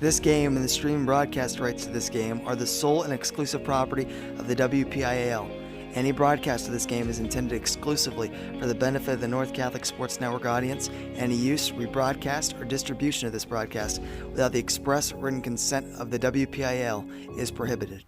This game and the streaming broadcast rights to this game are the sole and exclusive property of the WPIAL. Any broadcast of this game is intended exclusively for the benefit of the North Catholic Sports Network audience. Any use, rebroadcast, or distribution of this broadcast without the express written consent of the WPIAL is prohibited.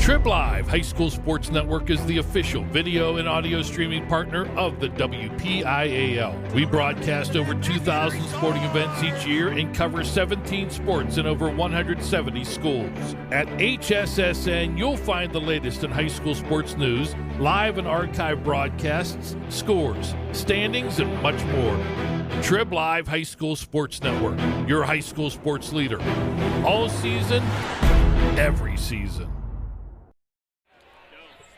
Trib Live High School Sports Network is the official video and audio streaming partner of the WPIAL. We broadcast over 2,000 sporting events each year and cover 17 sports in over 170 schools. At HSSN, you'll find the latest in high school sports news, live and archive broadcasts, scores, standings, and much more. Trib Live High School Sports Network, your high school sports leader. All season, every season.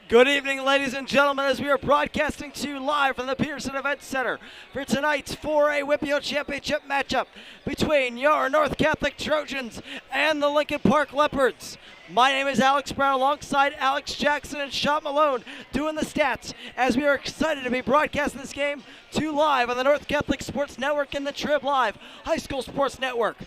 Good evening, ladies and gentlemen, as we are broadcasting to you live from the Petersen Event Center for tonight's 4A WPIAL Championship matchup between your North Catholic Trojans and the Lincoln Park Leopards. My name is Alex Brown alongside Alex Jackson and Sean Malone doing the stats as we are excited to be broadcasting this game to you live on the North Catholic Sports Network and the Trib Live High School Sports Network.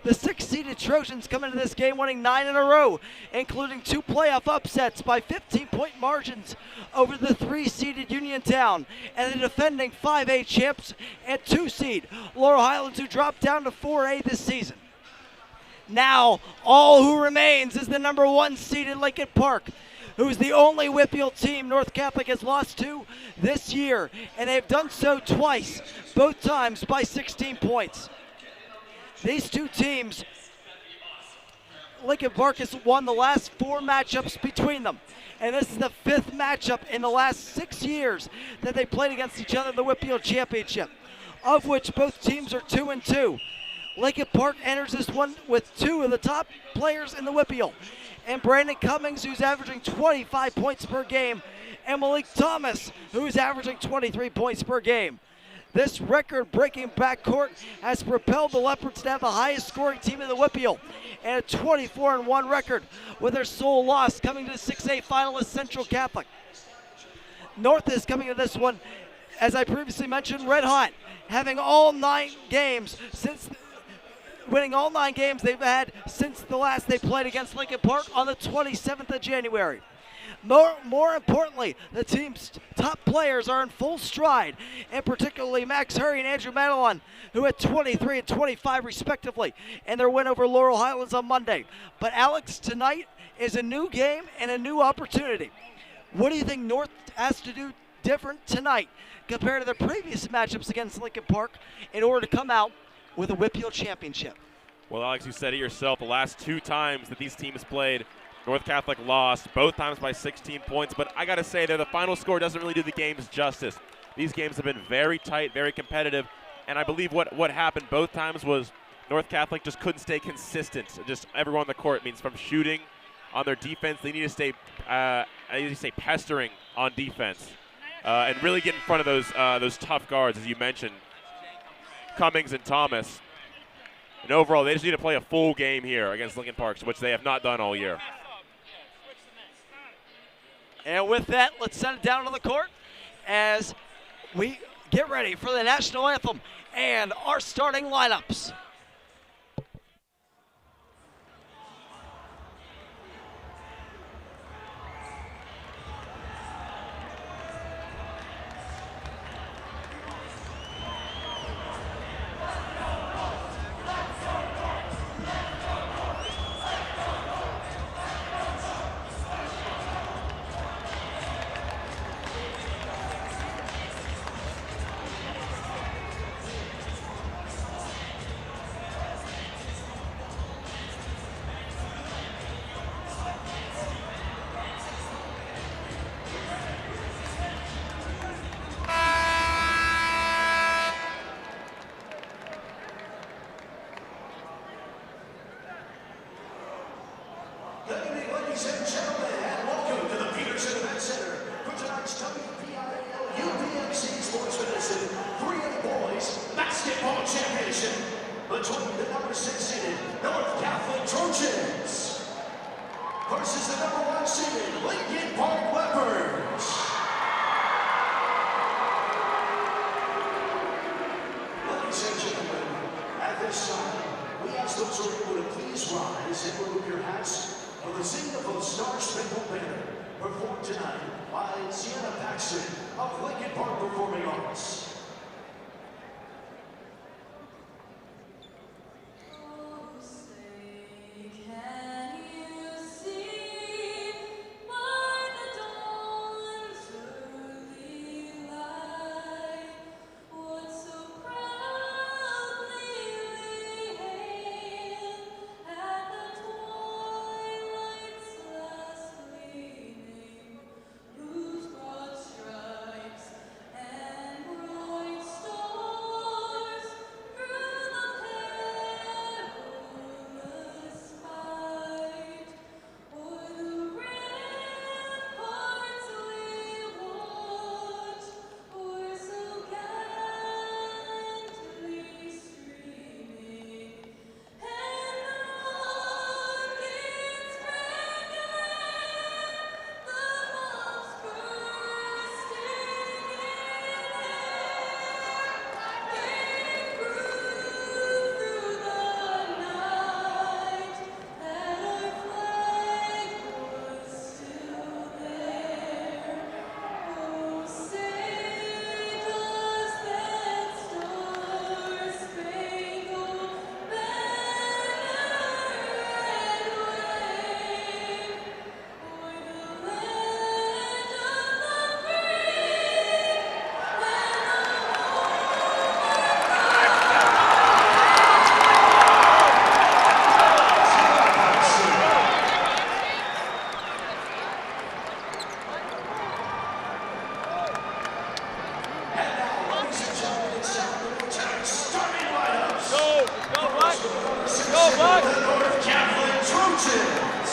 The 6-seeded Trojans come into this game winning 9 in a row, including 2 playoff upsets by 15-point margins over the 3-seeded Uniontown and the defending 5A champs and 2-seed Laurel Highlands, who dropped down to 4A this season. Now, all who remains is the number 1-seeded Lincoln Park, who is the only WPIAL team North Catholic has lost to this year, and they've done so twice, both times by 16 points. These two teams, Lincoln Park has won the last 4 matchups between them. And this is the 5th matchup in the last 6 years that they played against each other in the WPIAL Championship, of which both teams are 2-2. Lincoln Park enters this one with 2 of the top players in the WPIAL, and Brandon Cummings, who's averaging 25 points per game, and Malik Thomas, who is averaging 23 points per game. This record-breaking backcourt has propelled the Leopards to have the highest scoring team in the WPIAL and a 24-1 record, with their sole loss coming to the 6A finalist Central Catholic. North is coming to this one, as I previously mentioned, red hot, having all 9 games winning all 9 games they've had since the last they played against Lincoln Park on the 27th of January. More importantly, the team's top players are in full stride, and particularly Max Hurry and Andrew Madelon, who had 23 and 25 respectively in their win over Laurel Highlands on Monday. But Alex, tonight is a new game and a new opportunity. What do you think North has to do different tonight compared to their previous matchups against Lincoln Park in order to come out with a WPIAL championship? Well, Alex, you said it yourself. The last 2 times that these teams played, North Catholic lost, both times by 16 points, but I got to say that the final score doesn't really do the games justice. These games have been very tight, very competitive, and I believe what happened both times was North Catholic just couldn't stay consistent. Just everyone on the court means from shooting on their defense, they need to stay pestering on defense and really get in front of those tough guards, as you mentioned, Cummings and Thomas. And overall, they just need to play a full game here against Lincoln Park, which they have not done all year. And with that, let's send it down to the court as we get ready for the national anthem and our starting lineups. for the singing of the Star Spangled Banner, performed tonight by Petersen of Lincoln Park Performing Arts. The North Catholic Trojans.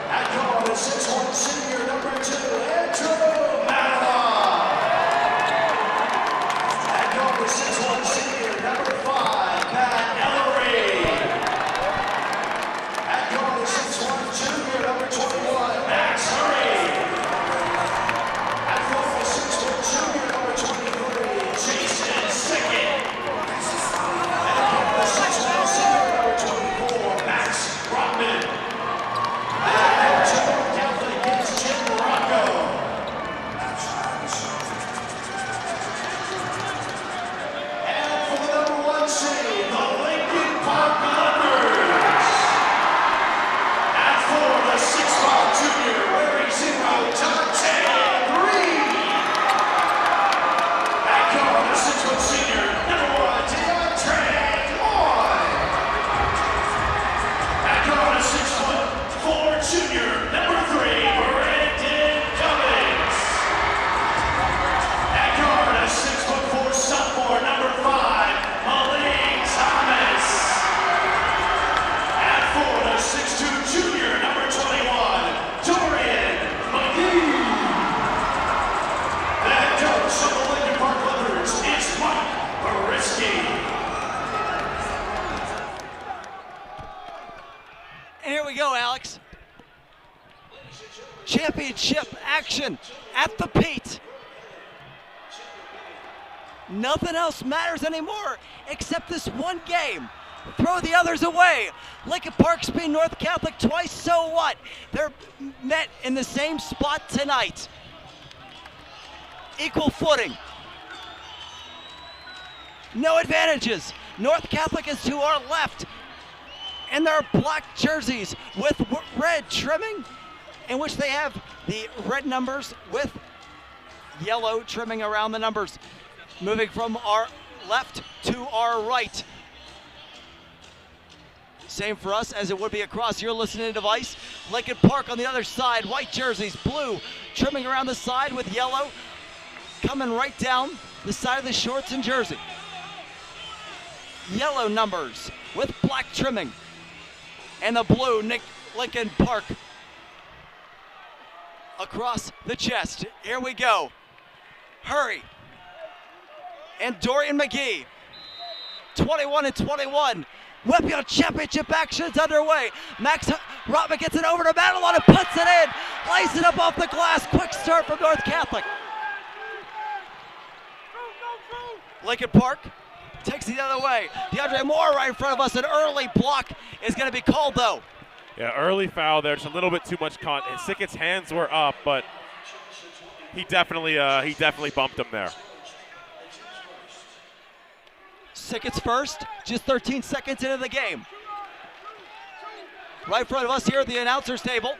At guard is 6'1" senior number 2, Andrew Madeline. At guard is 6'1" senior number 5, Matt Ellery. At guard is 6'1" junior number 21, Max Hurry. At guard is 6'1" junior number 23, Jason Sickett. And here we go, Alex. Championship action at the Pete. Nothing else matters anymore except this one game. Throw the others away. Lincoln Park's beat North Catholic twice, so what? They're met in the same spot tonight. Equal footing. No advantages. North Catholic is to our left in their black jerseys with red trimming, in which they have the red numbers with yellow trimming around the numbers, moving from our left to our right. Same for us as it would be across your listening device. Lincoln Park on the other side, white jerseys, blue trimming around the side with yellow, coming right down the side of the shorts and jersey. Yellow numbers with black trimming, and the blue Lincoln Park across the chest. Here we go. Hurry. And Dorian McGee. 21 and 21. WPIAL Championship action is underway. Max Rotman gets it over to Madeline and puts it in. Lays it up off the glass. Quick start from North Catholic. Lincoln Park takes it the other way. DeAndre Moore right in front of us. An early block is going to be called, though. Yeah, early foul there, just a little bit too much contact. Sickett's hands were up, but he definitely bumped him there. Sickett's first, just 13 seconds into the game. Right in front of us here at the announcer's table.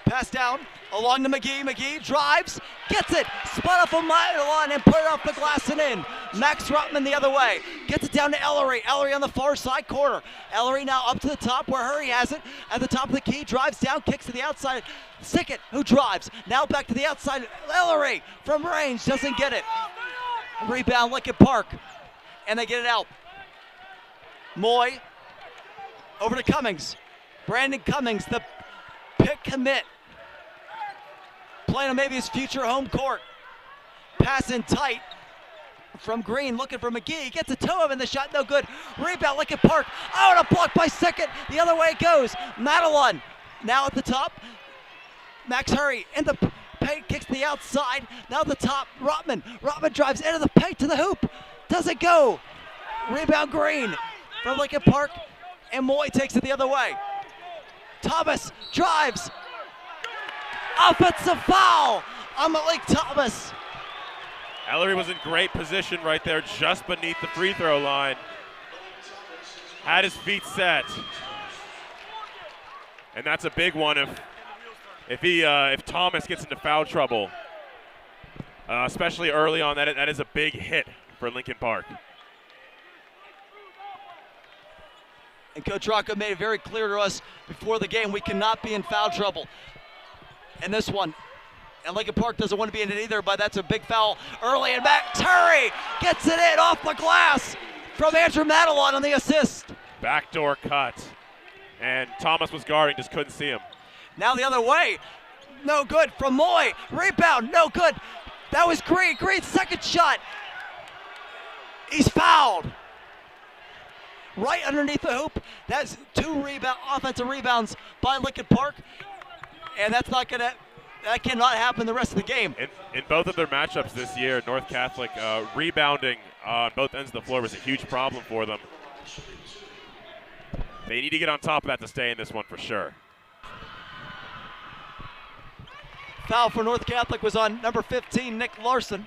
Pass down along to McGee. McGee drives, gets it, spun off a line and put it off the glass and in. Max Rotman the other way, gets it down to Ellery. Ellery on the far side corner. Ellery now up to the top where Hurry has it. At the top of the key, drives down, kicks to the outside. Sickett, who drives, now back to the outside. Ellery from range, doesn't get it. Rebound, Lincoln Park, and they get it out. Moy over to Cummings. Brandon Cummings, the pick commit. Playing on maybe his future home court. Pass in tight from Green, looking for McGee. Gets a toe of in the shot, no good. Rebound, Lincoln Park. Oh, and a block by Sickett. The other way it goes. Madelon now at the top. Max Hurry in the paint, kicks to the outside. Now at the top, Rotman. Rotman drives into the paint to the hoop. Doesn't go. Rebound Green from Lincoln Park. And Moy takes it the other way. Thomas drives. Offensive foul on Malik Thomas. Ellery was in great position right there, just beneath the free throw line. Had his feet set, and that's a big one if Thomas gets into foul trouble, especially early on. That is a big hit for Lincoln Park. And Coach Rocco made it very clear to us before the game we cannot be in foul trouble. And this one, and Lincoln Park doesn't want to be in it either, but that's a big foul early. And Max Hurry gets it in off the glass from Andrew Madelon on the assist. Backdoor cut, and Thomas was guarding, just couldn't see him. Now the other way, no good from Moy. Rebound, no good. That was Green. Green's second shot. He's fouled. Right underneath the hoop. That's two offensive rebounds by Lincoln Park. And that cannot happen the rest of the game. In both of their matchups this year, North Catholic rebounding on both ends of the floor was a huge problem for them. They need to get on top of that to stay in this one for sure. Foul for North Catholic was on number 15, Nick Larson,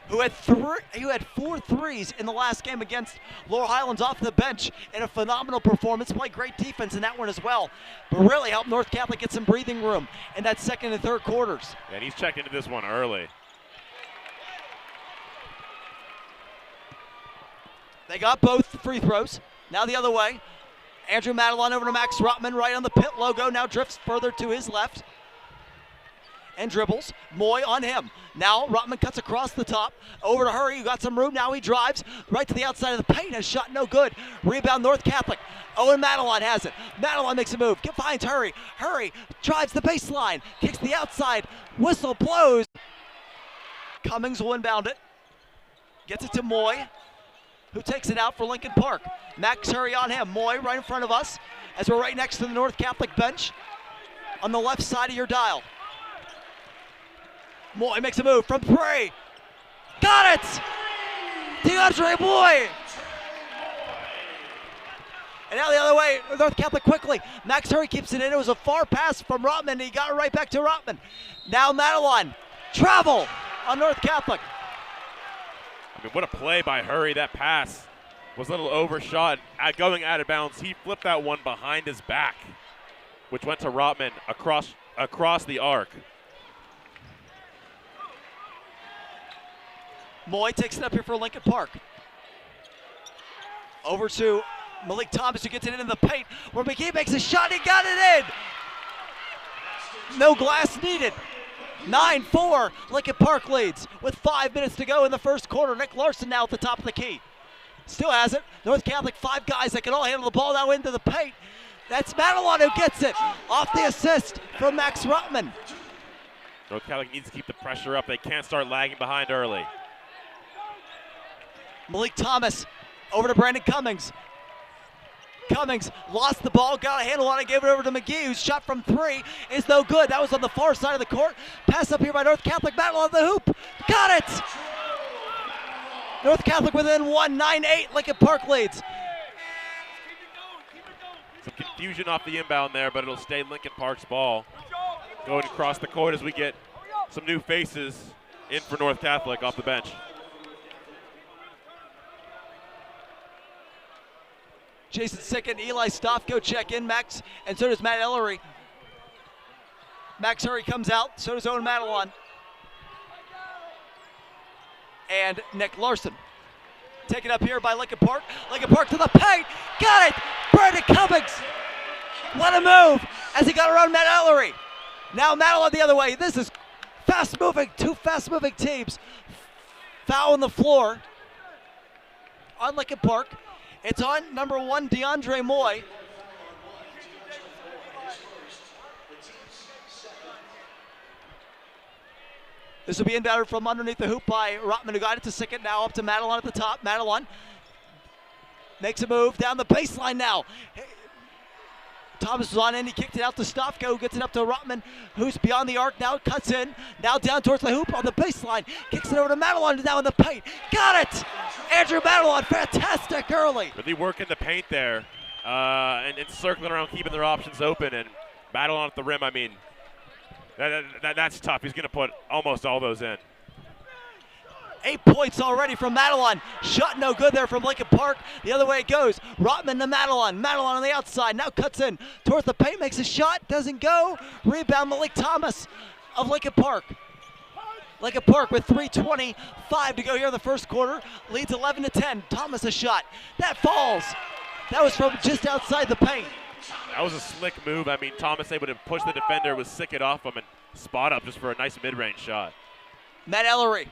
who had 4 threes in the last game against Laurel Highlands off the bench in a phenomenal performance. Played great defense in that one as well, but really helped North Catholic get some breathing room in that second and third quarters. And he's checked into this one early. They got both free throws. Now the other way. Andrew Madelon over to Max Rotman, right on the pit logo. Now drifts further to his left and dribbles. Moy on him. Now Rotman cuts across the top. Over to Hurry, who got some room. Now he drives right to the outside of the paint. Has shot no good. Rebound North Catholic. Owen Madelon has it. Madelon makes a move. Finds Hurry. Hurry drives the baseline. Kicks the outside. Whistle blows. Cummings will inbound it. Gets it to Moy, who takes it out for Lincoln Park. Max Hurry on him. Moy right in front of us as we're right next to the North Catholic bench on the left side of your dial. Moy makes a move from 3. Got it! DeAndre Moy! And now the other way, North Catholic quickly. Max Hurry keeps it in. It was a far pass from Rotman, and he got it right back to Rotman. Now Madelon. Travel on North Catholic. I mean, what a play by Hurry. That pass was a little overshot. Going out of bounds, he flipped that one behind his back, which went to Rotman across the arc. Moy takes it up here for Lincoln Park. Over to Malik Thomas, who gets it in the paint, where McGee makes a shot. He got it in. No glass needed. 9-4, Lincoln Park leads with 5 minutes to go in the first quarter. Nick Larson now at the top of the key. Still has it. North Catholic, 5 guys that can all handle the ball now into the paint. That's Madelon who gets it off the assist from Max Rotman. North Catholic needs to keep the pressure up. They can't start lagging behind early. Malik Thomas over to Brandon Cummings. Cummings lost the ball, got a handle on it, gave it over to McGee, whose shot from 3 is no good. That was on the far side of the court. Pass up here by North Catholic, battle on the hoop. Got it! North Catholic within 1, 9-8, Lincoln Park leads. Some confusion off the inbound there, but it'll stay Lincoln Park's ball. Going across the court as we get some new faces in for North Catholic off the bench. Jason Sickett, Eli Stoffko check in, Max, and so does Matt Ellery. Max Hurry comes out, so does Owen Madelon. And Nick Larson. Taken up here by Lincoln Park. Lincoln Park to the paint. Got it! Brandon Cummings. What a move as he got around Matt Ellery. Now Madelon the other way. This is fast-moving, two fast-moving teams. Foul on the floor on Lincoln Park. It's on number 1, DeAndre Moy. This will be inbounded from underneath the hoop by Rotman, who got it to Sickett. Now up to Madelon at the top. Madelon makes a move down the baseline now. Thomas was on in. He kicked it out to Stoffko, gets it up to Rotman, who's beyond the arc. Now cuts in. Now down towards the hoop on the baseline. Kicks it over to Madelon, now in the paint. Got it! Andrew Madelon, fantastic early. Really working the paint there and circling around, keeping their options open. And Madelon at the rim, I mean, that's tough. He's going to put almost all those in. 8 points already from Madelon. Shot no good there from Lincoln Park. The other way it goes. Rotman to Madelon. Madelon on the outside. Now cuts in towards the paint. Makes a shot. Doesn't go. Rebound Malik Thomas of Lincoln Park. Lincoln Park with 3:25 to go here in the first quarter. Leads 11-10. Thomas a shot. That falls. That was from just outside the paint. That was a slick move. I mean, Thomas able to push the defender, was sick it off him, and spot up just for a nice mid-range shot. Matt Ellery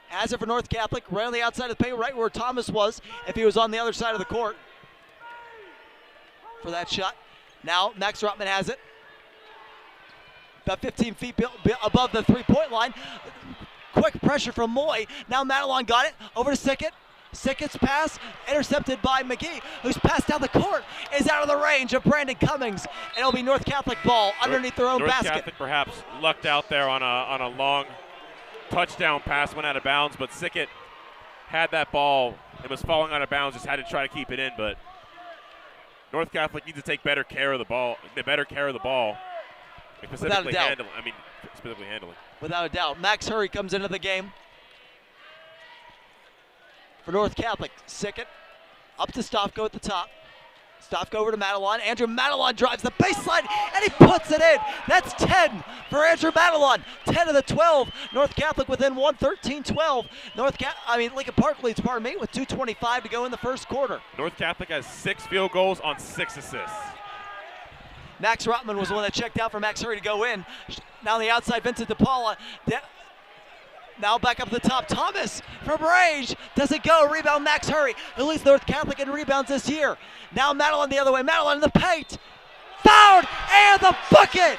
has it for North Catholic, right on the outside of the paint, right where Thomas was if he was on the other side of the court for that shot. Now Max Rotman has it. About 15 feet above the three-point line. Quick pressure from Moy. Now Madelon got it over to Sickett. Sickett's pass intercepted by McGee, who's passed down the court, is out of the range of Brandon Cummings, and it'll be North Catholic ball underneath their own North basket. Catholic perhaps lucked out there on a long touchdown pass, went out of bounds, but Sickett had that ball and was falling out of bounds, just had to try to keep it in, but North Catholic needs to take better care of the ball. Specifically handling. Without a doubt. Max Hurry comes into the game for North Catholic. Sickett up to Stoffko at the top. Stoffko over to Madelon. Andrew Madelon drives the baseline, and he puts it in. That's 10 for Andrew Madelon. 10 of the 12. North Catholic within 1, 13-12. Lincoln Park leads, with 2:25 to go in the first quarter. North Catholic has 6 field goals on 6 assists. Max Rotman was the one that checked out for Max Hurry to go in. Now on the outside, Vincent DePaula. Now back up to the top. Thomas from range. Doesn't go. Rebound Max Hurry, who leads North Catholic in rebounds this year. Now Madelon the other way. Madelon in the paint. Fouled, and the bucket.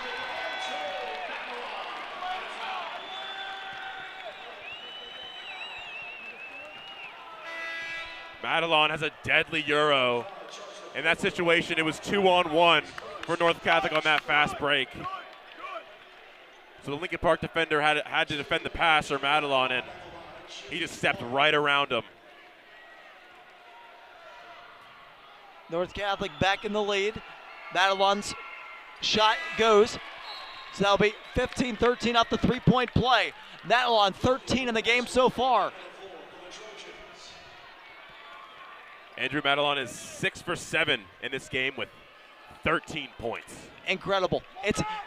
Madelon has a deadly Euro. In that situation, it was 2-on-1 for North Catholic on that fast break. So the Lincoln Park defender had to defend the pass, or Madelon, and he just stepped right around him. North Catholic back in the lead. Madelon's shot goes. So that'll be 15-13 off the three-point play. Madelon 13 in the game so far. Andrew Madelon is 6 for 7 in this game with 13 points. Incredible.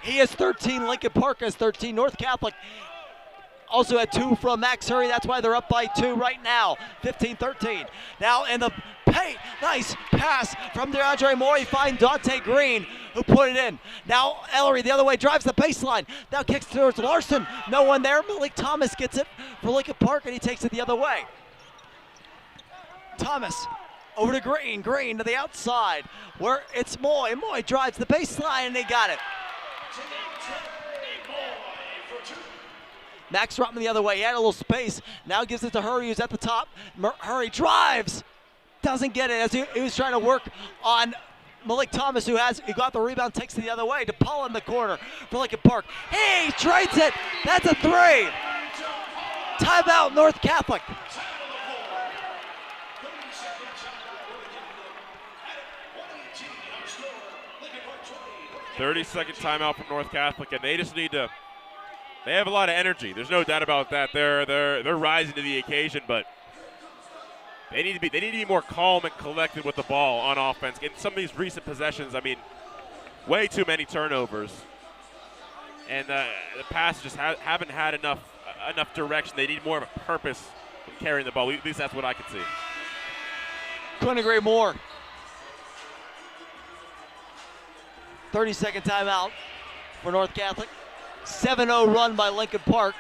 He has 13. Lincoln Park has 13. North Catholic also had 2 from Max Hurry. That's why they're up by 2 right now. 15-13. Now in the paint. Nice pass from DeAndre Moore. He finds Dante Green, who put it in. Now Ellery the other way drives the baseline. Now kicks towards Larson. No one there. Malik Thomas gets it for Lincoln Park, and he takes it the other way. Thomas over to Green. Green to the outside where it's Moy. Moy drives the baseline, and they got it. Max Rotman the other way. He had a little space. Now gives it to Hurry, who's at the top. Hurry drives. Doesn't get it as he was trying to work on Malik Thomas, who got the rebound, takes it the other way. DePaul in the corner for Lincoln Park. He trades it. That's a 3. Timeout, North Catholic. 30-second timeout from North Catholic, and they just need to. They have a lot of energy. There's no doubt about that. They're rising to the occasion, but they need to be more calm and collected with the ball on offense. In some of these recent possessions, I mean, way too many turnovers, and the passes just haven't had enough direction. They need more of a purpose in carrying the ball. At least that's what I can see. Couldn't agree more. 30-second timeout for North Catholic. 7-0 run by Lincoln Park.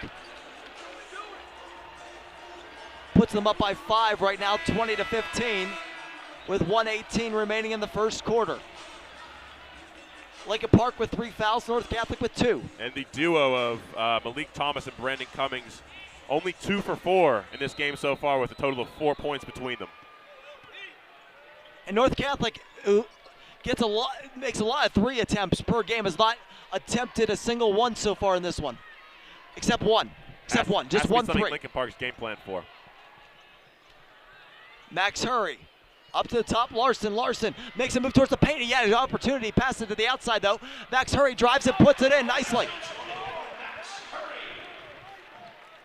Puts them up by 5 right now, 20-15, with 1:18 remaining in the first quarter. Lincoln Park with 3 fouls, North Catholic with 2. And the duo of Malik Thomas and Brandon Cummings, only 2 for 4 in this game so far, with a total of 4 points between them. And North Catholic, who makes a lot of 3 attempts per game, has not attempted a single one so far in this one, except one. Just one three. Lincoln Park's game plan for. Max Hurry, up to the top. Larson makes a move towards the paint. He had an opportunity, passes it to the outside though. Max Hurry drives it, puts it in nicely.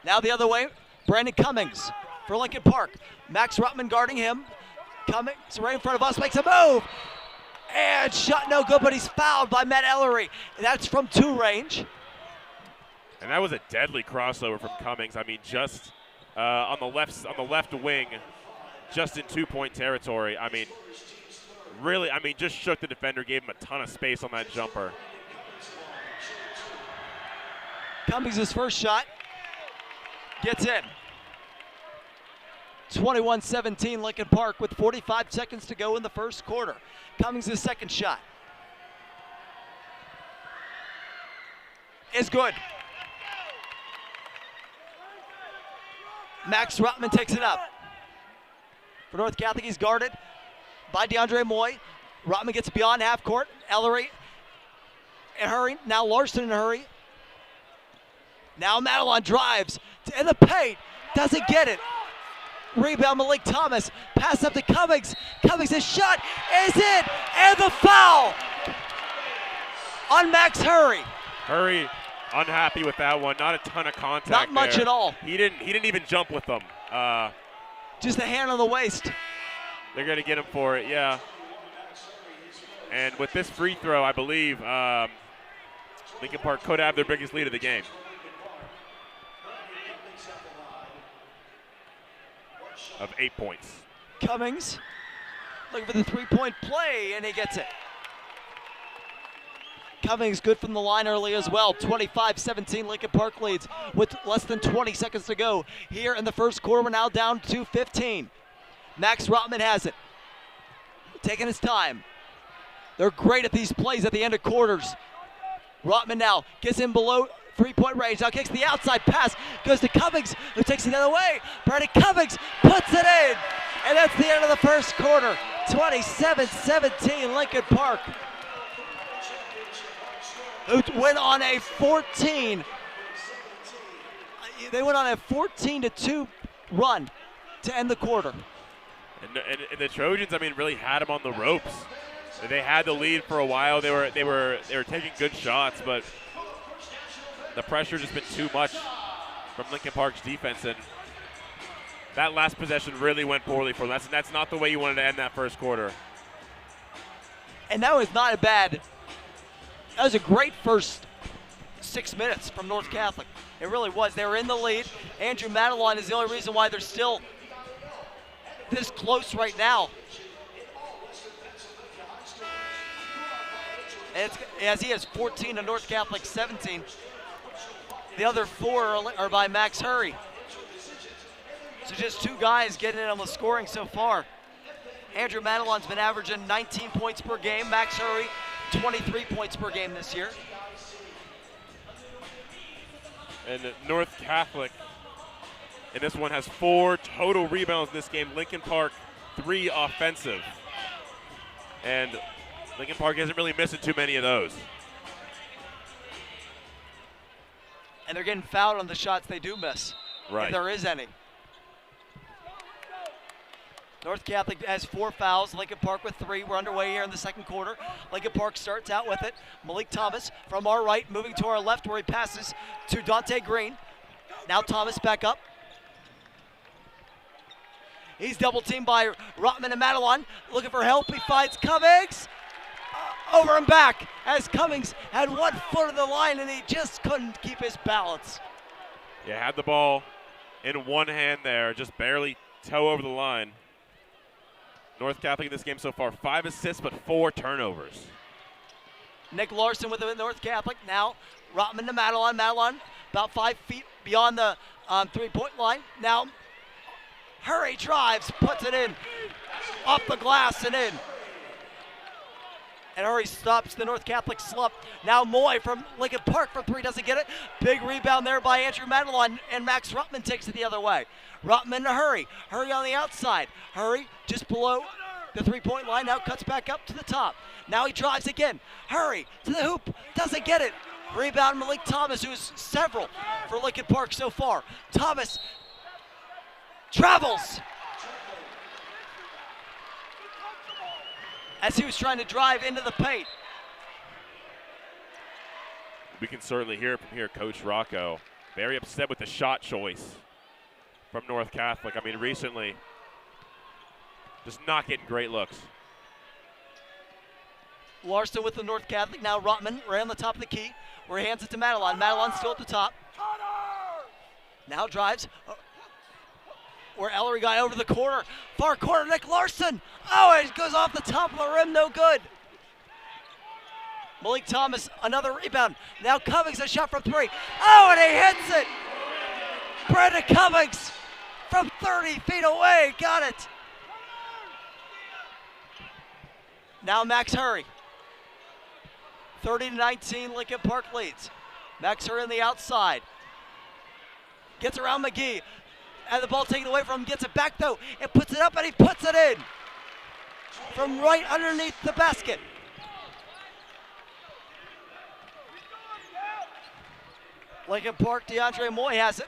Now the other way, Brandon Cummings for Lincoln Park. Max Ruttman guarding him. Cummings right in front of us, makes a move. And shot no good, but he's fouled by Matt Ellery. That's from 2 range. And that was a deadly crossover from Cummings. I mean, just on the left wing, just in 2-point territory. I mean, really, just shook the defender, gave him a ton of space on that jumper. Cummings' first shot gets in. 21-17 Lincoln Park with 45 seconds to go in the first quarter. Cummings' second shot is good. Max Ruttman takes it up. For North Catholic, he's guarded by DeAndre Moy. Ruttman gets beyond half court. Ellery and Hurry. Now Larson and Hurry. Now Madelon drives in the paint. Doesn't get it. Rebound Malik Thomas. Pass up to Cummings. Cummings' shot is in. And the foul on Max Hurry. Hurry unhappy with that one. Not a ton of contact. Not much there. at all. He didn't even jump with them. Just a hand on the waist. They're going to get him for it, yeah. And with this free throw, I believe Lincoln Park could have their biggest lead of the game. Of 8 points. Cummings looking for the 3-point play, and he gets it. Cummings good from the line early as well. 25-17 Lincoln Park leads with less than 20 seconds to go. Here in the first quarter, we're now down to 15. Max Ruttman has it. Taking his time. They're great at these plays at the end of quarters. Ruttman now gets in below 3-point range. Now kicks the outside pass. Goes to Cummings, who takes it the other way. Brandon Cummings puts it in. And that's the end of the first quarter. 27-17 Lincoln Park, who went on a 14. They went on a 14-2 run to end the quarter. And the Trojans, really had them on the ropes. They had the lead for a while. They were taking good shots, but the pressure just been too much from Lincoln Park's defense, and that last possession really went poorly for them. That's not the way you wanted to end that first quarter. And that was not a bad. That was a great first 6 minutes from North Catholic. It really was. They were in the lead. Andrew Madelon is the only reason why they're still this close right now. As he has 14 to North Catholic 17. The other 4 are by Max Hurry. So just 2 guys getting in on the scoring so far. Andrew Madelon's been averaging 19 points per game. Max Hurry, 23 points per game this year. And North Catholic in this one has 4 total rebounds in this game. Lincoln Park, 3 offensive. And Lincoln Park isn't really missing too many of those. And they're getting fouled on the shots they do miss, right? If there is any. North Catholic has 4 fouls. Lincoln Park with 3. We're underway here in the second quarter. Lincoln Park starts out with it. Malik Thomas from our right, moving to our left where he passes to Dante Green. Now Thomas back up. He's double teamed by Rotman and Madelon. Looking for help. He finds Cummings. Over and back as Cummings had 1 foot of the line and he just couldn't keep his balance. Yeah, had the ball in one hand there, just barely toe over the line. North Catholic in this game so far, 5 assists but 4 turnovers. Nick Larson with the North Catholic. Now Rotman to Madelon. Madelon about 5 feet beyond the 3-point line. Now Hurry drives, puts it in, off the glass and in. And Hurry stops the North Catholic slump. Now Moy from Lincoln Park from 3 doesn't get it. Big rebound there by Andrew Madelon, and Max Rotman takes it the other way. Rotman to Hurry. Hurry on the outside. Hurry just below the 3-point line. Now cuts back up to the top. Now he drives again. Hurry to the hoop. Doesn't get it. Rebound Malik Thomas, who is several for Lincoln Park so far. Thomas travels as he was trying to drive into the paint. We can certainly hear it from here. Coach Rocco very upset with the shot choice from North Catholic. I mean, recently, just not getting great looks. Larson with the North Catholic. Now Rotman right on the top of the key, where he hands it to Madelon. Madelon still at the top. Now drives. Where Ellery got over the corner. Far corner, Nick Larson. Oh, it goes off the top of the rim, no good. Malik Thomas, another rebound. Now Cummings, a shot from 3. Oh, and he hits it. Brandon Cummings from 30 feet away, got it. Now Max Hurry. 30-19, Lincoln Park leads. Max Hurry on the outside. Gets around McGee. And the ball taken away from him, gets it back though, and puts it up and he puts it in. From right underneath the basket. Lincoln Park, DeAndre Moy has it.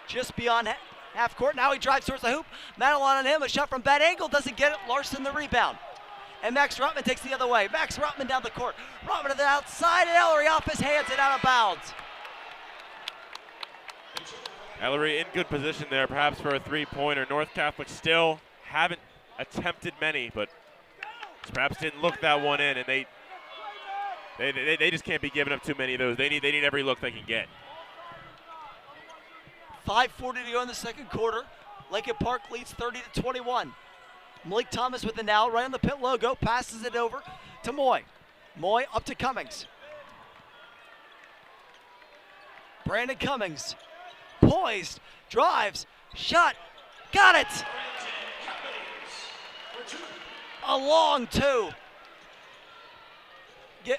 Just beyond half court, now he drives towards the hoop. Madelon on him, a shot from bad angle, doesn't get it. Larson the rebound. And Max Rotman takes the other way. Max Rotman down the court. Rotman to the outside, and Ellery off his hands and out of bounds. Ellery in good position there, perhaps for a 3-pointer. North Catholic still haven't attempted many, but perhaps didn't look that one in, and they just can't be giving up too many of those. They need every look they can get. 5:40 to go in the second quarter. Lincoln Park leads 30-21. Malik Thomas with the now, right on the pit logo, passes it over to Moy. Moy up to Cummings. Brandon Cummings. Poised, drives, shot, got it! A long 2.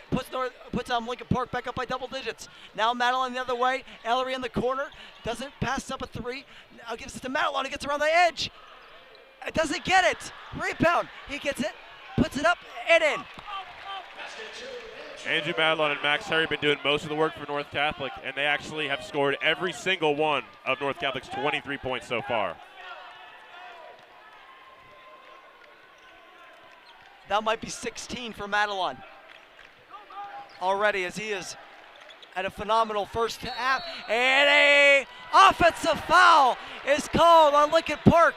Puts Lincoln Park back up by double digits. Now Madelon the other way. Ellery in the corner. Doesn't pass up a 3. Now gives it to Madelon. He gets around the edge. It doesn't get it. Rebound. He gets it, puts it up and in. Andrew Madelon and Max Hurry have been doing most of the work for North Catholic, and they actually have scored every single one of North Catholic's 23 points so far. That might be 16 for Madelon already, as he is at a phenomenal first half. And a offensive foul is called on Lincoln Park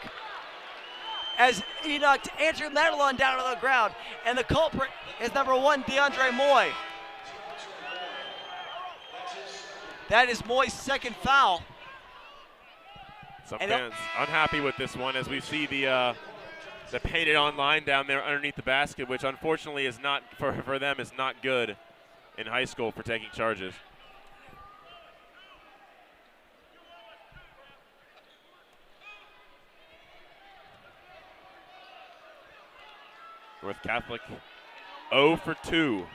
as he knocked Andrew Madelon down to the ground. And the culprit is number 1, DeAndre Moy. That is Moy's second foul. Some fans unhappy with this one as we see the painted on line down there underneath the basket, which unfortunately is not, for them, is not good in high school for taking charges. North Catholic 0 for 2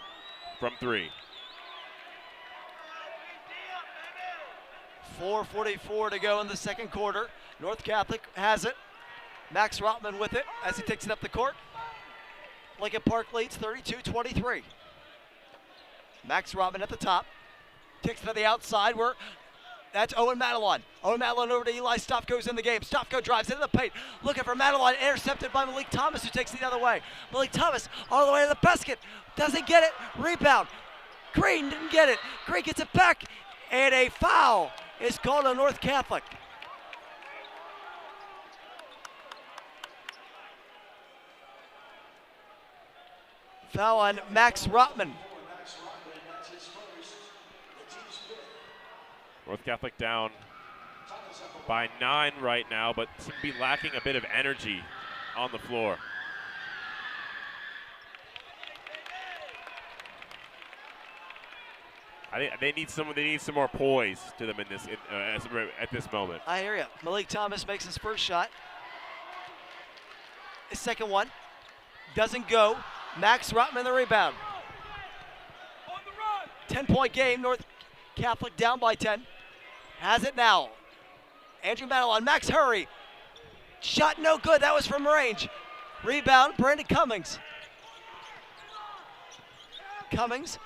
from 3. 4:44 to go in the second quarter. North Catholic has it. Max Rotman with it as he takes it up the court. Lincoln Park leads 32-23. Max Rotman at the top. Takes it to the outside where That's Owen Madelon. Owen Madelon over to Eli Stofko's in the game. Stofko drives into the paint, looking for Madelon, intercepted by Malik Thomas, who takes it the other way. Malik Thomas all the way to the basket, doesn't get it, rebound. Green didn't get it. Green gets it back, and a foul is called on North Catholic. Foul on Max Rotman. North Catholic down by 9 right now, but seem to be lacking a bit of energy on the floor. I think they need some more poise to them at this moment. I hear you. Malik Thomas makes his first shot. His second one doesn't go. Max Rotman the rebound. 10-point game. North Catholic down by 10. Has it now. Andrew Madelon. Max Hurry. Shot no good. That was from range. Rebound. Brandon Cummings. Cummings.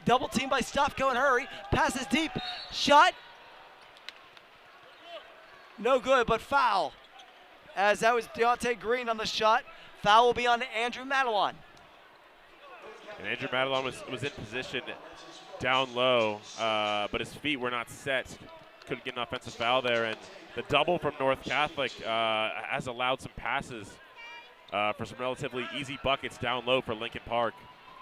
Double team by Stofko and Hurry. Passes deep. Shot. No good, but foul. As that was Deontay Green on the shot. Foul will be on Andrew Madelon. And Andrew Madelon was in position down low, but his feet were not set. Couldn't get an offensive foul there. And the double from North Catholic has allowed some passes for some relatively easy buckets down low for Lincoln Park,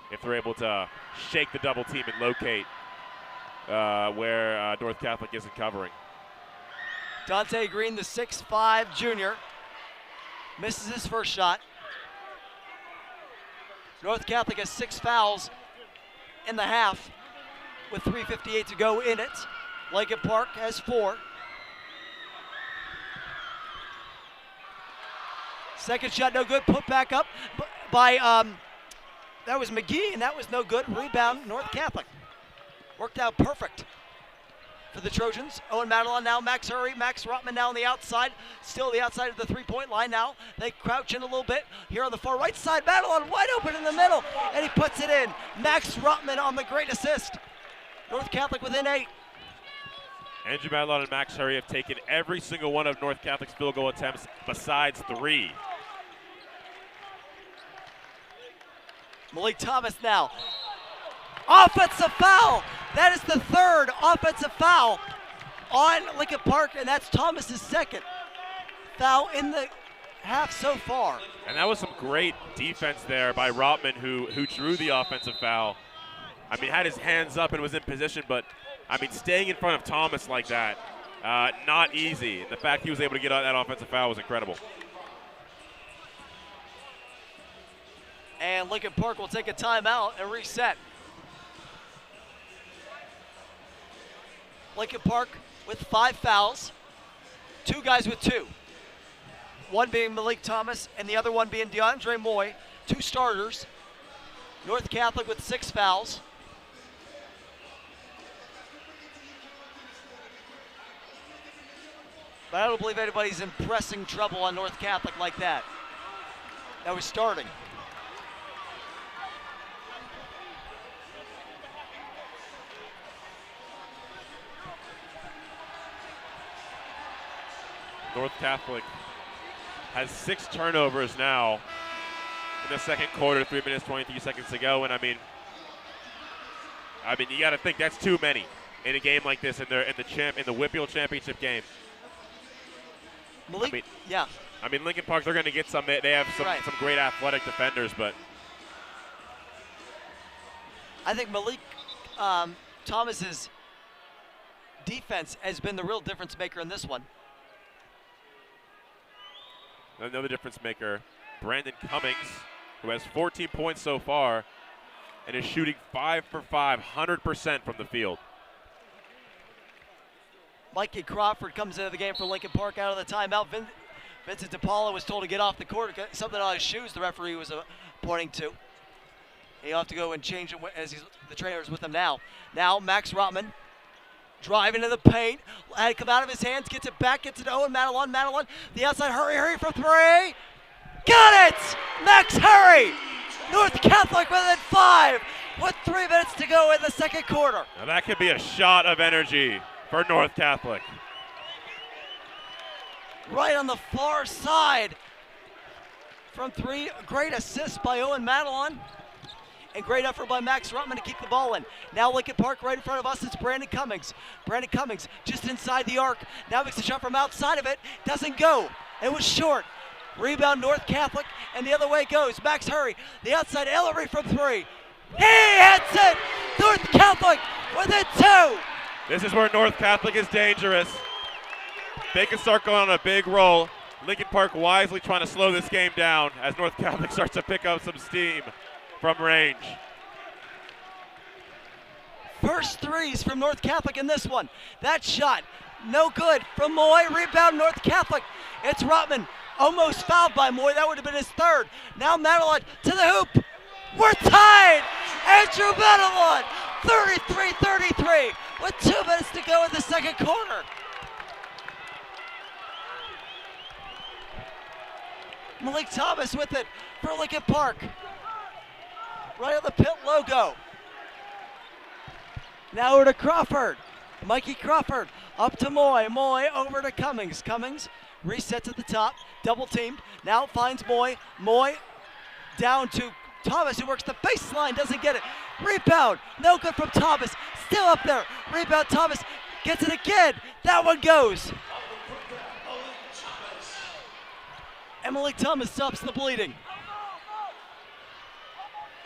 if they're able to shake the double team and locate where North Catholic isn't covering. Dante Green, the 6'5 junior, misses his first shot. North Catholic has 6 fouls in the half with 3:58 to go in it. Lincoln Park has 4. Second shot no good, put back up by that was McGee, and that was no good. Rebound, North Catholic. Worked out perfect for the Trojans. Owen Madelon now, Max Hurry, Max Rotman now on the outside. Still the outside of the three-point line now. They crouch in a little bit. Here on the far right side, Madelon wide open in the middle, and he puts it in. Max Rotman on the great assist. North Catholic within 8. Andrew Madelon and Max Hurry have taken every single one of North Catholic's field goal attempts besides 3. Malik Thomas now. Offensive foul. That is the 3rd offensive foul on Lincoln Park, and that's Thomas's 2nd foul in the half so far. And that was some great defense there by Rotman, who drew the offensive foul. I mean, had his hands up and was in position, but I mean, staying in front of Thomas like that, not easy. And the fact he was able to get on that offensive foul was incredible. And Lincoln Park will take a timeout and reset. Lincoln Park with 5 fouls, 2 guys with 2. One being Malik Thomas and the other one being DeAndre Moy, 2 starters. North Catholic with 6 fouls. But I don't believe anybody's in pressing trouble on North Catholic like that. That was starting. North Catholic has 6 turnovers now in the second quarter, 3 minutes, 23 seconds to go. And I mean, you got to think that's too many in a game like this in the WPIAL championship game. Malik, I mean, Lincoln Park, they're going to get some. They have some great athletic defenders, but I think Malik Thomas's defense has been the real difference maker in this one. Another difference maker, Brandon Cummings, who has 14 points so far and is shooting 5 for 5, 100% from the field. Mikey Crawford comes into the game for Lincoln Park out of the timeout. Vincent DePaula was told to get off the court, something on his shoes the referee was pointing to. He'll have to go and change it as the trainer's with him now. Now Max Rotman driving to the paint, had it come out of his hands, gets it back, gets it to Owen Madelon. Madelon, the outside, Hurry from 3. Got it! Max Hurry! North Catholic within 5 with 3 minutes to go in the second quarter. Now that could be a shot of energy for North Catholic. Right on the far side from three. Great assist by Owen Madelon. And great effort by Max Ruttman to keep the ball in. Now Lincoln Park right in front of us. It's Brandon Cummings. Brandon Cummings just inside the arc. Now makes a shot from outside of it. Doesn't go. It was short. Rebound North Catholic, and the other way goes. Max Hurry. The outside Ellery from three. He hits it! North Catholic within two! This is where North Catholic is dangerous. They can start going on a big roll. Lincoln Park wisely trying to slow this game down as North Catholic starts to pick up some steam from range. First threes from North Catholic in this one. That shot, no good from Moy. Rebound North Catholic. It's Ruttman. Almost fouled by Moy. That would have been his third. Now Madelon to the hoop. We're tied. Andrew Madelon, 33-33 with 2 minutes to go in the second quarter. Malik Thomas with it for Lincoln Park. Right on the pit logo. Now over to Crawford. Mikey Crawford up to Moy. Moy over to Cummings. Cummings resets at the top. Double teamed. Now finds Moy. Moy down to Thomas, who works the baseline. Doesn't get it. Rebound. No good from Thomas. Still up there. Rebound Thomas. Gets it again. That one goes. And Malik Thomas stops the bleeding.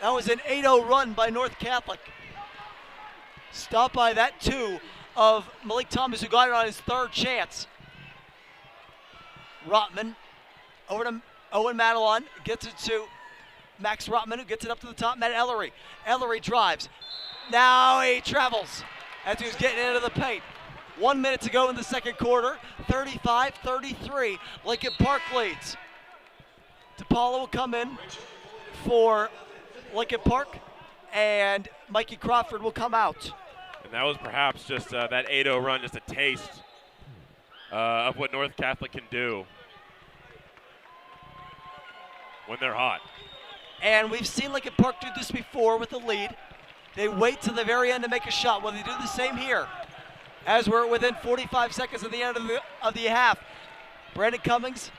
That was an 8-0 run by North Catholic. Stopped by that two of Malik Thomas, who got it on his third chance. Ruttman over to Owen Madelon, gets it to Max Ruttman, who gets it up to the top. Matt Ellery. Ellery drives. Now he travels as he was getting into the paint. 1 minute to go in the second quarter. 35-33. Lincoln Park leads. DePaula will come in for Lincoln Park, and Mikey Crawford will come out. And that was perhaps just that 8-0 run, just a taste of what North Catholic can do when they're hot. And we've seen Lincoln Park do this before with the lead. They wait till the very end to make a shot. Well, they do the same here as we're within 45 seconds of the end of the half. Brandon Cummings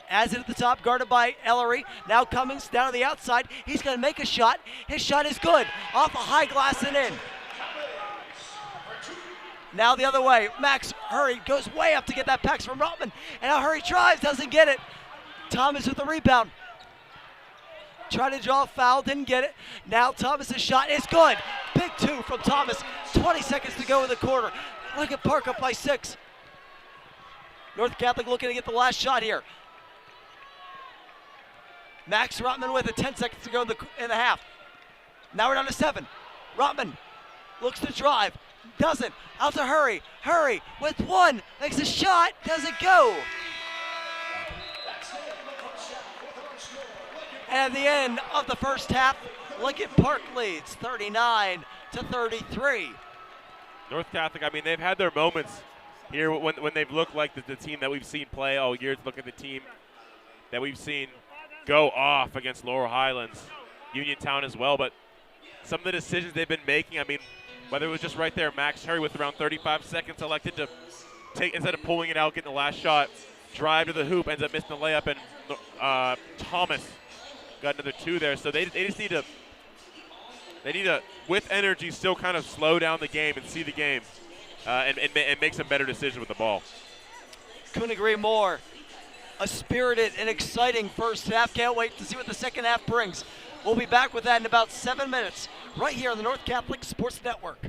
has it at the top, guarded by Ellery. Now Cummings down to the outside. He's going to make a shot. His shot is good. Off a high glass and in. Now the other way. Max Hurry goes way up to get that pass from Ruttman. And now Hurry tries, doesn't get it. Thomas with the rebound. Tried to draw a foul, didn't get it. Now Thomas's shot is good. Big two from Thomas. 20 seconds to go in the quarter. Lincoln Park up by 6. North Catholic looking to get the last shot here. Max Ruttman with it, 10 seconds to go in the half. Now we're down to 7. Ruttman looks to drive, doesn't. Out to Hurry. Hurry with 1, makes a shot, doesn't go. And at the end of the first half, Lincoln Park leads 39-33. North Catholic, I mean, they've had their moments here when they've looked like the team that we've seen play all year. Look at the team that we've seen go off against Laurel Highlands, Uniontown as well. But some of the decisions they've been making, I mean, whether it was just right there, Max Hurry with around 35 seconds elected to take, instead of pulling it out, getting the last shot, drive to the hoop, ends up missing the layup, and Thomas got another 2 there. So they just need to, with energy, still kind of slow down the game and see the game and make some better decisions with the ball. Couldn't agree more. A spirited and exciting first half. Can't wait to see what the second half brings. We'll be back with that in about 7 minutes right here on the North Catholic Sports Network.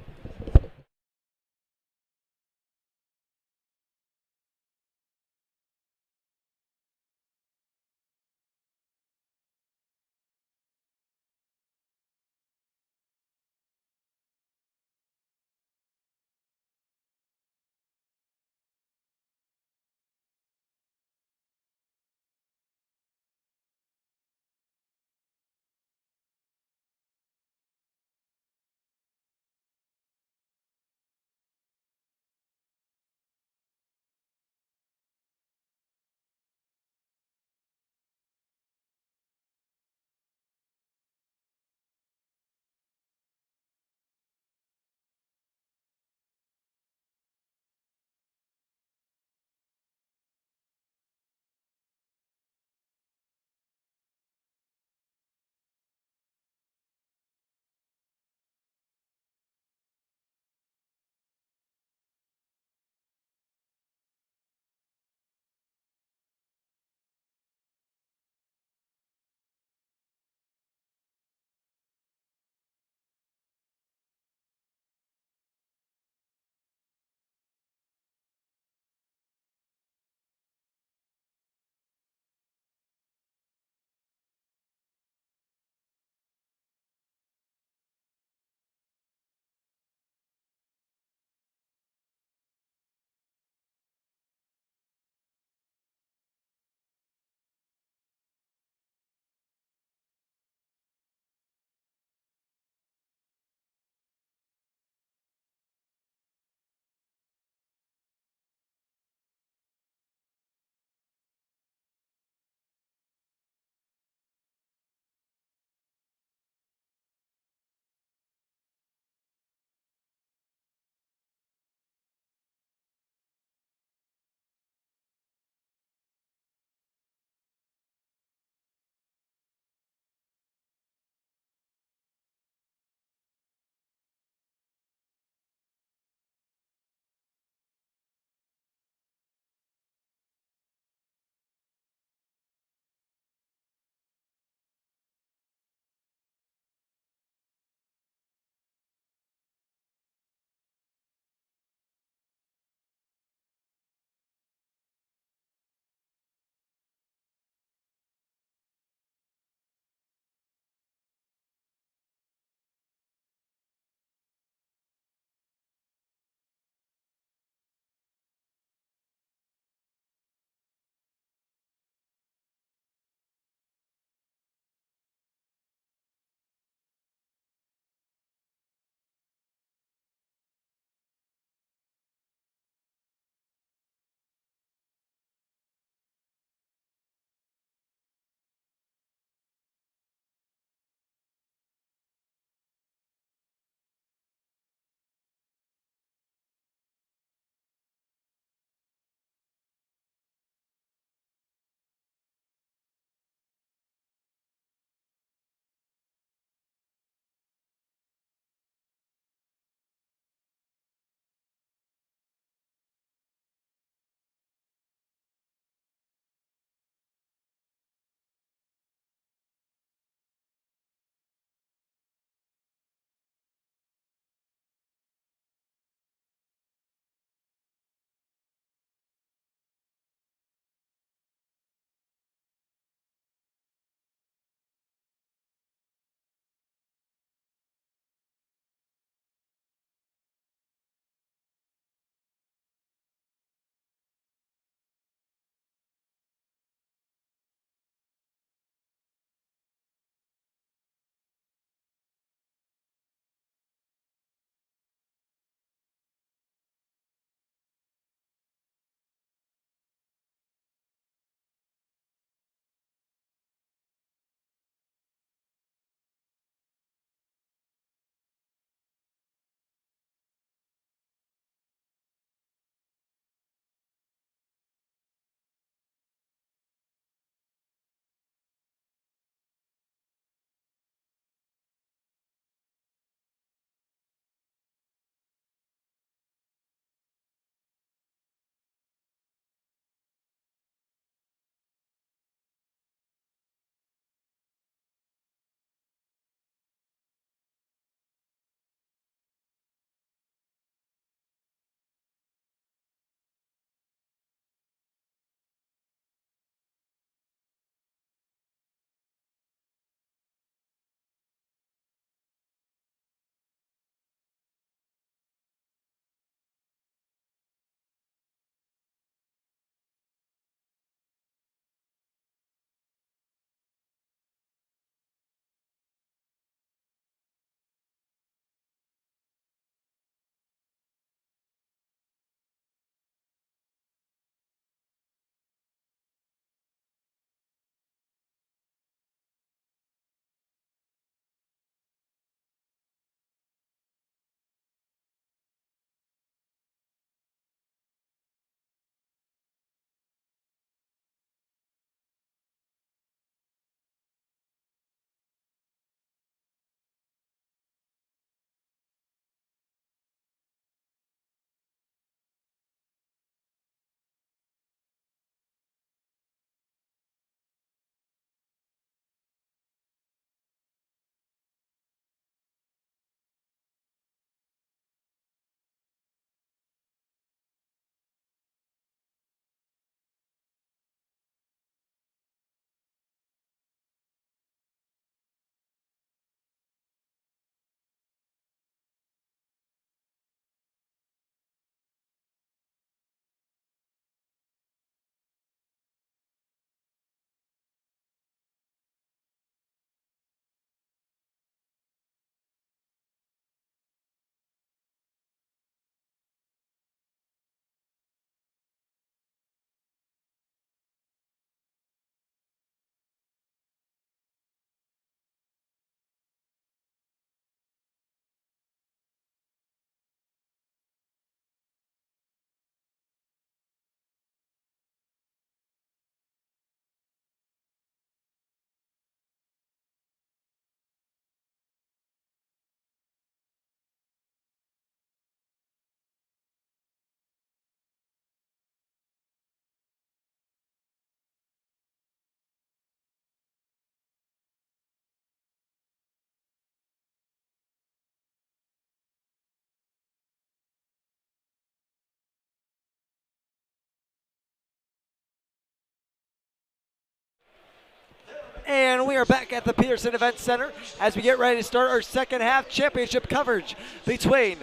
And we are back at the Petersen Event Center as we get ready to start our second half championship coverage between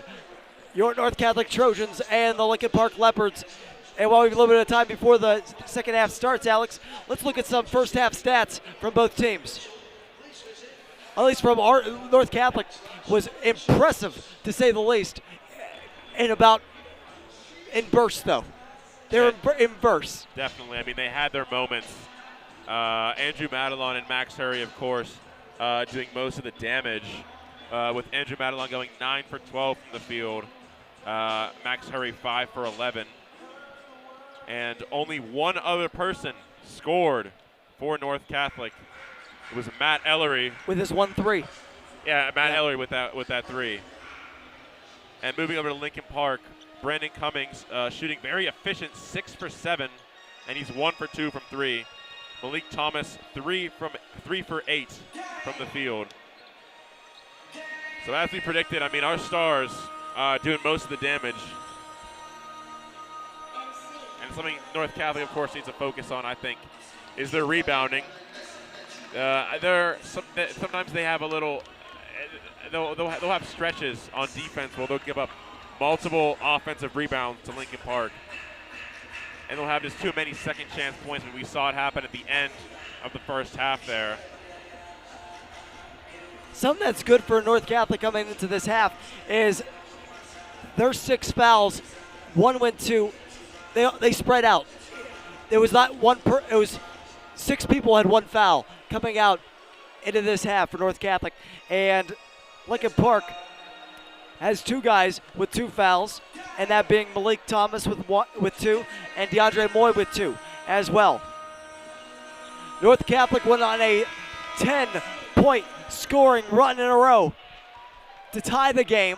your North Catholic Trojans and the Lincoln Park Leopards. And while we have a little bit of time before the second half starts, Alex, let's look at some first half stats from both teams. At least from our North Catholic was impressive, to say the least, in bursts, though. They're in bursts. Definitely. I mean, they had their moments. Andrew Madelon and Max Hurry, of course, doing most of the damage, with Andrew Madelon going 9 for 12 from the field, Max Hurry 5 for 11. And only one other person scored for North Catholic. It was Matt Ellery. With his 1-3. Yeah, Matt Ellery with that 3. And moving over to Lincoln Park, Brandon Cummings shooting very efficient, 6 for 7, and he's 1 for 2 from 3. Malik Thomas 3 for 8 from the field. So as we predicted, I mean, our stars doing most of the damage. And something North Catholic, of course, needs to focus on, I think, is their rebounding. Sometimes they have a little. They'll have stretches on defense where they'll give up multiple offensive rebounds to Lincoln Park, and they'll have just too many second chance points. And we saw it happen at the end of the first half there. Something that's good for North Catholic coming into this half is their 6 fouls. One went to. They spread out. There was not one it was 6 people had 1 foul coming out into this half for North Catholic. And Lincoln Park has 2 guys with 2 fouls, and that being Malik Thomas with 2 and DeAndre Moy with 2 as well. North Catholic went on a 10-point scoring run in a row to tie the game.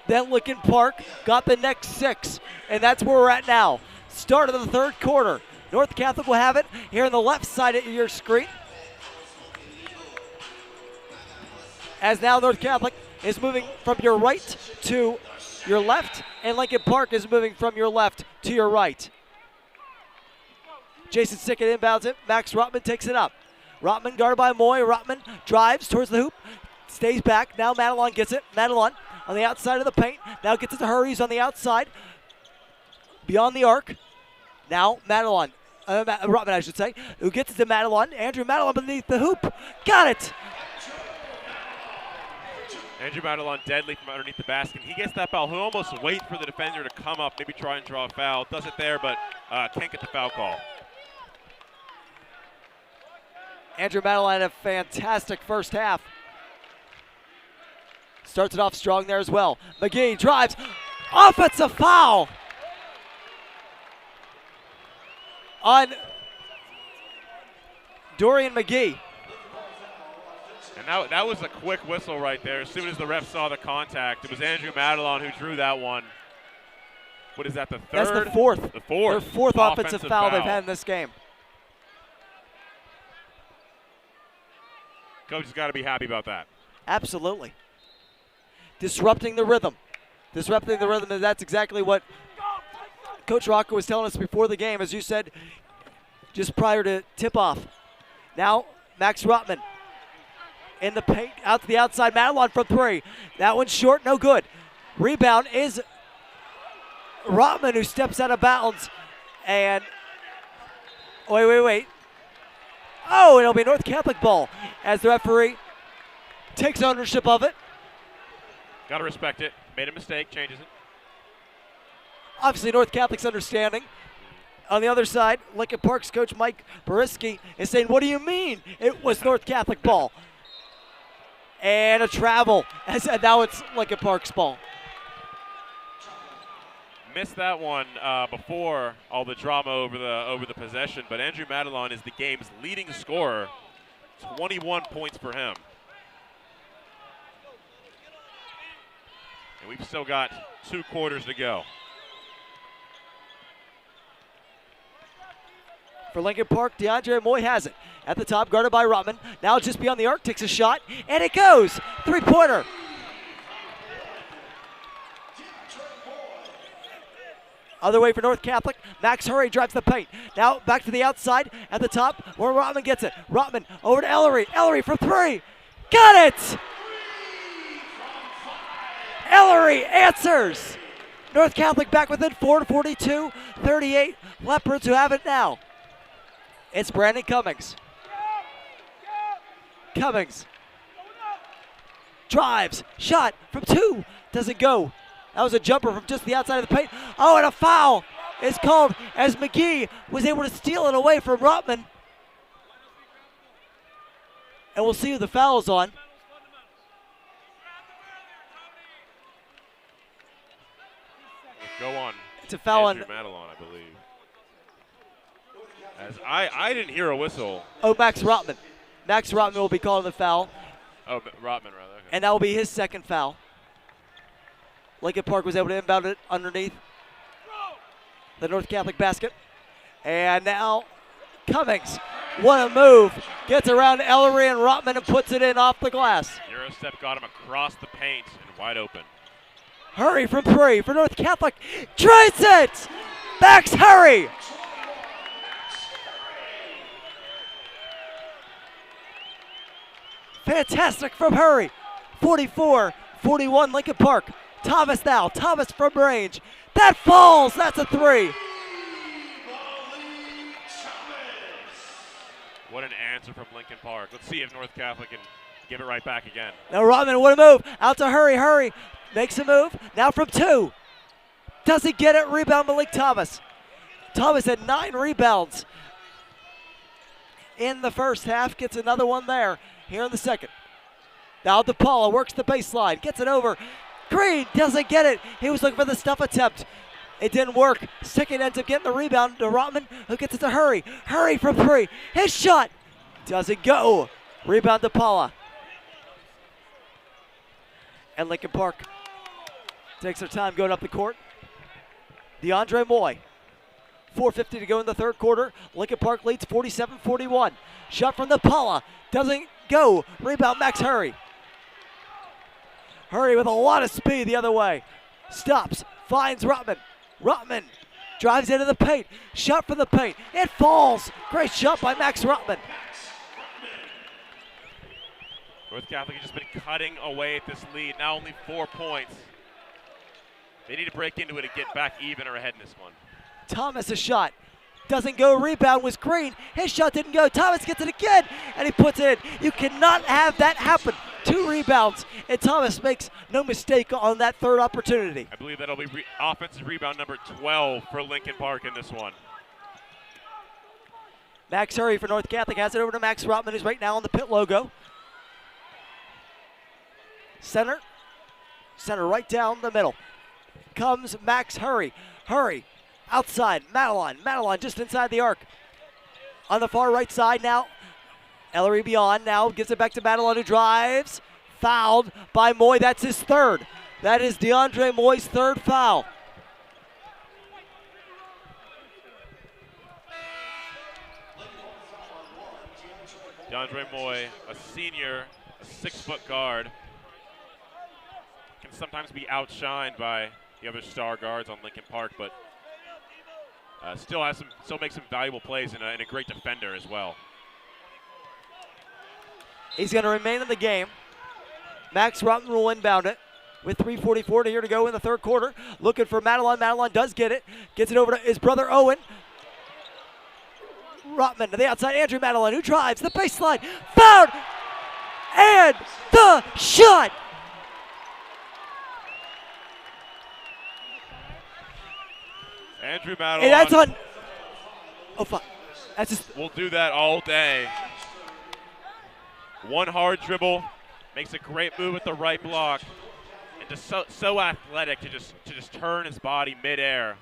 Then Lincoln Park got the next 6, and that's where we're at now. Start of the third quarter. North Catholic will have it here on the left side of your screen. As now North Catholic is moving from your right to your left, and Lincoln Park is moving from your left to your right. Jason Sickett inbounds it. Max Rotman takes it up. Rotman guarded by Moy. Rotman drives towards the hoop, stays back. Now Madelon gets it. Madelon on the outside of the paint. Now gets it to Hurries on the outside. Beyond the arc. Now Madelon. Rotman, I should say, who gets it to Madelon. Andrew Madelon beneath the hoop. Got it! Andrew Madelon deadly from underneath the basket. He gets that foul. He'll almost wait for the defender to come up, maybe try and draw a foul. Does it there, but can't get the foul call. Andrew Madelon had a fantastic first half. Starts it off strong there as well. McGee drives. Offensive foul on Dorian McGee. And that was a quick whistle right there. As soon as the ref saw the contact, it was Andrew Madelon who drew that one. What is that, the third? That's the fourth. The fourth. Their fourth offensive foul they've had in this game. Coach has got to be happy about that. Absolutely. Disrupting the rhythm. Disrupting the rhythm, and that's exactly what Coach Rocco was telling us before the game, as you said, just prior to tip-off. Now, Max Rotman in the paint, out to the outside. Madelon from 3. That one's short, no good. Rebound is Rotman, who steps out of bounds. And, wait. Oh, it'll be North Catholic ball as the referee takes ownership of it. Got to respect it. Made a mistake, changes it. Obviously, North Catholic's understanding. On the other side, Lincoln Park's coach Mike Boriski is saying, what do you mean it was North Catholic ball? And a travel, as now it's Lincoln Park's ball. Missed that one before all the drama over the possession, but Andrew Madelon is the game's leading scorer. 21 points for him. And we've still got 2 quarters to go. For Lincoln Park, DeAndre Moy has it. At the top, guarded by Rotman. Now just beyond the arc, takes a shot, and it goes. 3-pointer. Other way for North Catholic. Max Hurry drives the paint. Now back to the outside at the top where Rotman gets it. Rotman over to Ellery. Ellery from three. Got it! Ellery answers. North Catholic back within 4:42, 38. Leopards who have it now. It's Brandon Cummings. Cummings drives, shot from two, doesn't go. That was a jumper from just the outside of the paint. Oh, and a foul is called as McGee was able to steal it away from Rotman. And we'll see who the foul is on. Go on. It's a foul on Andrew Madelon, I believe. As I didn't hear a whistle. Max Rotman. Max Rotman will be calling the foul. Oh, Rotman, rather. Okay. And that will be his second foul. Lincoln Park was able to inbound it underneath the North Catholic basket. And now Cummings, what a move. Gets around Ellery and Rotman and puts it in off the glass. Eurostep got him across the paint and wide open. Hurry from three for North Catholic. Tries it! Max Hurry! Fantastic from Hurry. 44-41 Lincoln Park. Thomas now. Thomas from range. That falls. That's a three. What an answer from Lincoln Park. Let's see if North Catholic can give it right back again. Now Rodman, what a move. Out to Hurry. Hurry makes a move. Now from two. Doesn't get it. Rebound Malik Thomas. Thomas had 9 rebounds in the first half. Gets another one there here in the second. Now DePaula works the baseline. Gets it over. Green doesn't get it. He was looking for the stuff attempt. It didn't work. Second ends up getting the rebound to Rotman, who gets it to Hurry. Hurry from three. His shot doesn't go. Rebound to Paula. And Lincoln Park takes their time going up the court. DeAndre Moy. 4:50 to go in the third quarter. Lincoln Park leads 47-41. Shot from the Paula. Doesn't go. Rebound Max Hurry. Hurry with a lot of speed the other way. Stops. Finds Rotman. Rotman drives into the paint. Shot from the paint. It falls. Great shot by Max Rotman. North Catholic has just been cutting away at this lead. Now only 4 points. They need to break into it and get back even or ahead in this one. Thomas a shot. Doesn't go. Rebound was Green. His shot didn't go. Thomas gets it again, and he puts it in. You cannot have that happen. 2 rebounds, and Thomas makes no mistake on that third opportunity. I believe that'll be offensive rebound number 12 for Lincoln Park in this one. Max Hurry for North Catholic has it over to Max Rotman, who's right now on the pit logo. Center right down the middle. Comes Max Hurry. Hurry outside, Madeline just inside the arc. On the far right side now, Ellery beyond now, gives it back to Madeline, who drives. Fouled by Moy, that's his third. That is DeAndre Moy's third foul. DeAndre Moy, a senior, a 6-foot guard, can sometimes be outshined by the other star guards on Lincoln Park, but still makes some valuable plays and a great defender as well. He's going to remain in the game. Max Rotman will inbound it with 3:44 to go in the third quarter. Looking for Madeline. Madeline does get it. Gets it over to his brother Owen. Rotman to the outside. Andrew Madeline, who drives the baseline. Fouled! And the shot! Andrew Madeline. And that's on. Oh, fuck. That's just. We'll do that all day. One hard dribble, makes a great move with the right block, and just so athletic to just turn his body midair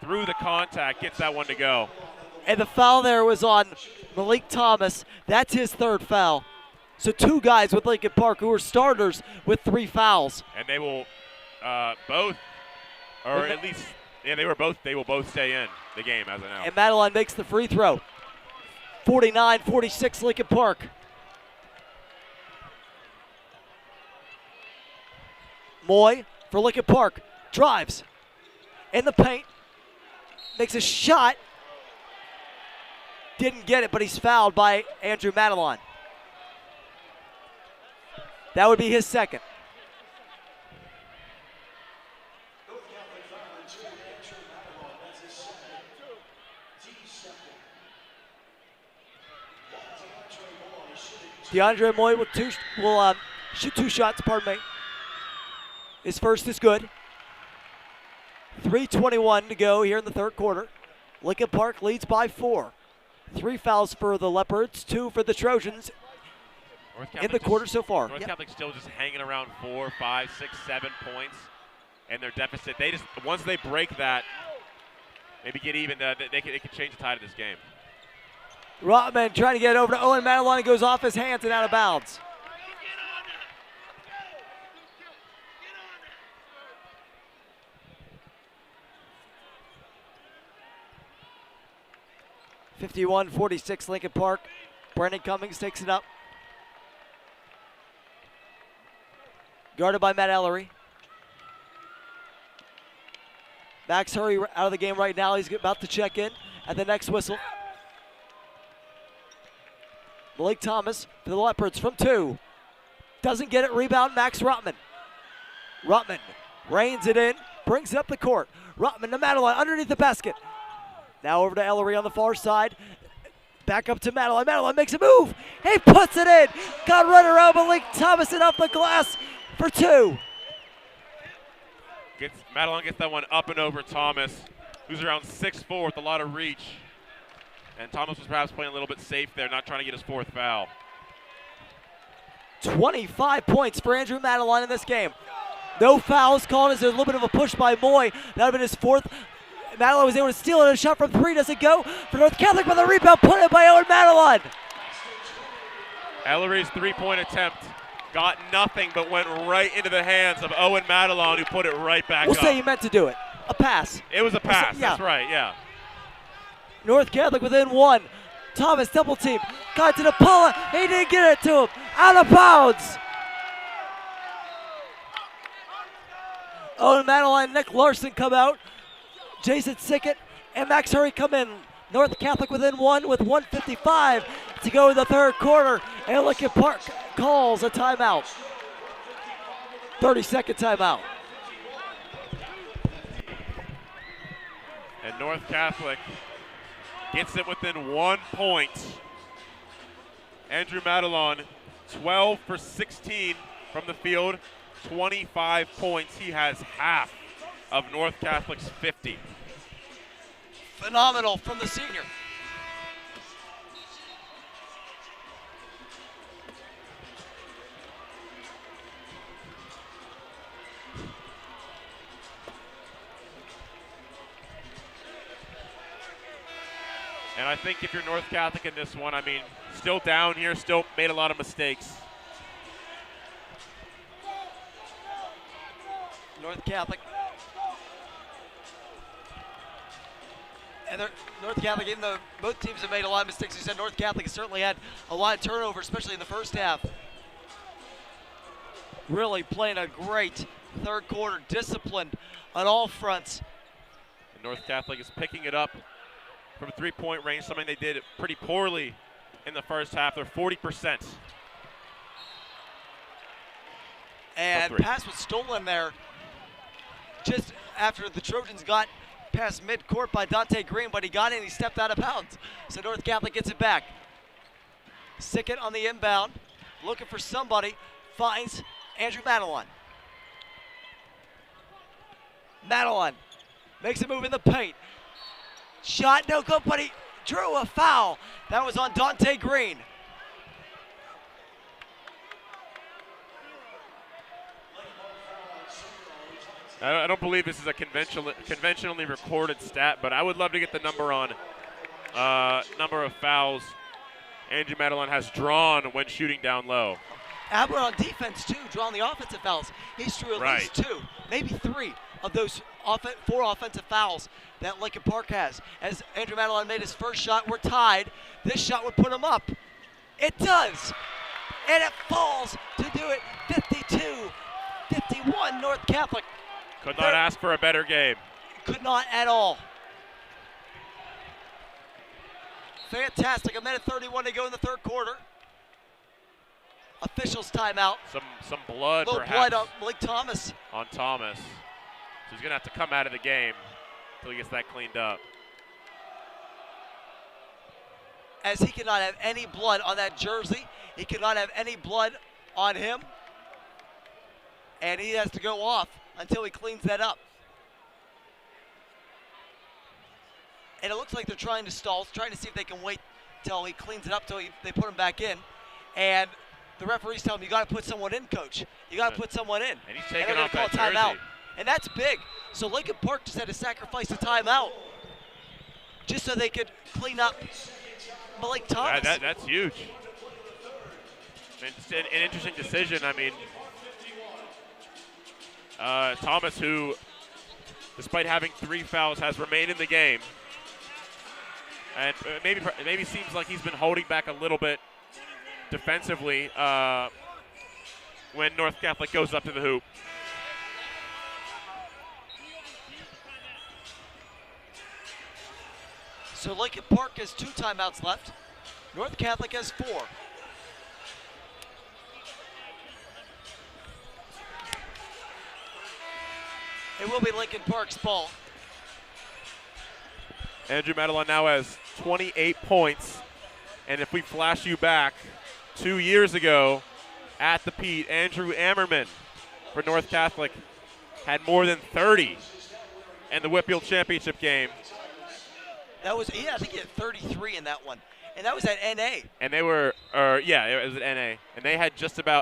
through the contact, gets that one to go. And the foul there was on Malik Thomas. That's his third foul. So 2 guys with Lincoln Park who are starters with 3 fouls. And they will both, or at least, yeah, they will both stay in the game as of now. And Madeline makes the free throw. 49-46 Lincoln Park. Moy for Lincoln Park drives in the paint, makes a shot. Didn't get it, but he's fouled by Andrew Madelon. That would be his second. DeAndre Moy will shoot 2 shots, pardon me. His first is good. 3:21 to go here in the third quarter. Lincoln Park leads by 4. 3 fouls for the Leopards, 2 for the Trojans in the quarter so far. North Catholic still just hanging around 4, 5, 6, 7 points, and their deficit. They just once they break that, maybe get even. They can change the tide of this game. Rotman trying to get it over to Owen Madelon. He goes off his hands and out of bounds. (51-46) Lincoln Park. Brandon Cummings takes it up. Guarded by Matt Ellery. Max Hurry out of the game right now. He's about to check in at the next whistle. Malik Thomas for the Leopards from 2. Doesn't get it. Rebound, Max Rotman. Rotman reins it in, brings it up the court. Rotman to Madelon underneath the basket. Now over to Ellery on the far side. Back up to Madelon. Madelon makes a move. He puts it in. Got run around Malik Thomas and off the glass for 2. Madelon gets that one up and over Thomas, who's around 6'4" with a lot of reach. And Thomas was perhaps playing a little bit safe there, not trying to get his 4th foul. 25 points for Andrew Madelon in this game. No fouls called as there's a little bit of a push by Moy. That would have been his 4th. Madelon was able to steal it. A shot from 3 doesn't go for North Catholic, but the rebound put in by Owen Madelon. Ellery's 3-point attempt got nothing, but went right into the hands of Owen Madelon, who put it right back We'll up. say he meant to do it. A pass. It was a pass, Yeah. That's right, yeah. North Catholic within 1. Thomas double team. Got to the pull. He didn't get it to him. Out of bounds. Owen Madelon, Nick Larson come out. Jason Sickett and Max Hurry come in. North Catholic within 1 with 1:55 to go in the third quarter. And Lincoln Park calls a timeout. 30-second timeout. And North Catholic gets it within 1 point. Andrew Madelon, 12 for 16 from the field, 25 points. He has half of North Catholic's 50. Phenomenal from the senior. And I think if you're North Catholic in this one, I mean, still down here, still made a lot of mistakes. North Catholic. And North Catholic, even though both teams have made a lot of mistakes, you said North Catholic has certainly had a lot of turnover, especially in the first half. Really playing a great third quarter, disciplined on all fronts. And North Catholic is picking it up from 3-point range, something they did pretty poorly in the first half. They're 40%. And pass was stolen there just after the Trojans got past midcourt by Dante Green, but he got in, he stepped out of bounds. So North Catholic gets it back. Sickett on the inbound, looking for somebody, finds Andrew Madelon. Madelon makes a move in the paint. Shot no good, but he drew a foul. That was on Dante Green. I don't believe this is a conventionally recorded stat, but I would love to get the number on number of fouls Andrew Madelon has drawn when shooting down low. Abner on defense too, drawing the offensive fouls. He's drew at least 2, maybe 3 of those 4 offensive fouls that Lincoln Park has. As Andrew Madelon made his first shot, we're tied. This shot would put him up. It does, and it falls to do it. 52-51 North Catholic. Could not ask for a better game. Could not at all. Fantastic. 1:31 to go in the third quarter. Officials timeout. Some blood, Little perhaps, blood on Malik Thomas. on Thomas. So he's going to have to come out of the game until he gets that cleaned up. As he cannot have any blood on that jersey. He cannot have any blood on him. And he has to go off until he cleans that up. And it looks like they're trying to stall, trying to see if they can wait till he cleans it up, till they put him back in. And the referee's telling him, you got to put someone in, coach. You got to put someone in. And he's taking they're off gonna that call a timeout. jersey. And that's big. So Lincoln Park just had to sacrifice a timeout just so they could clean up Malik Thomas. That's huge. I mean, it's an interesting decision. I mean, Thomas, who, despite having 3 fouls, has remained in the game. And maybe seems like he's been holding back a little bit defensively when North Catholic goes up to the hoop. So Lincoln Park has 2 timeouts left. North Catholic has 4. It will be Lincoln Park's ball. Andrew Madelon now has 28 points. And if we flash you back 2 years ago at the Pete, Andrew Ammerman for North Catholic had more than 30 in the WPIAL championship game. That was, I think he had 33 in that one. And that was at NA. And they were, it was at NA. And they had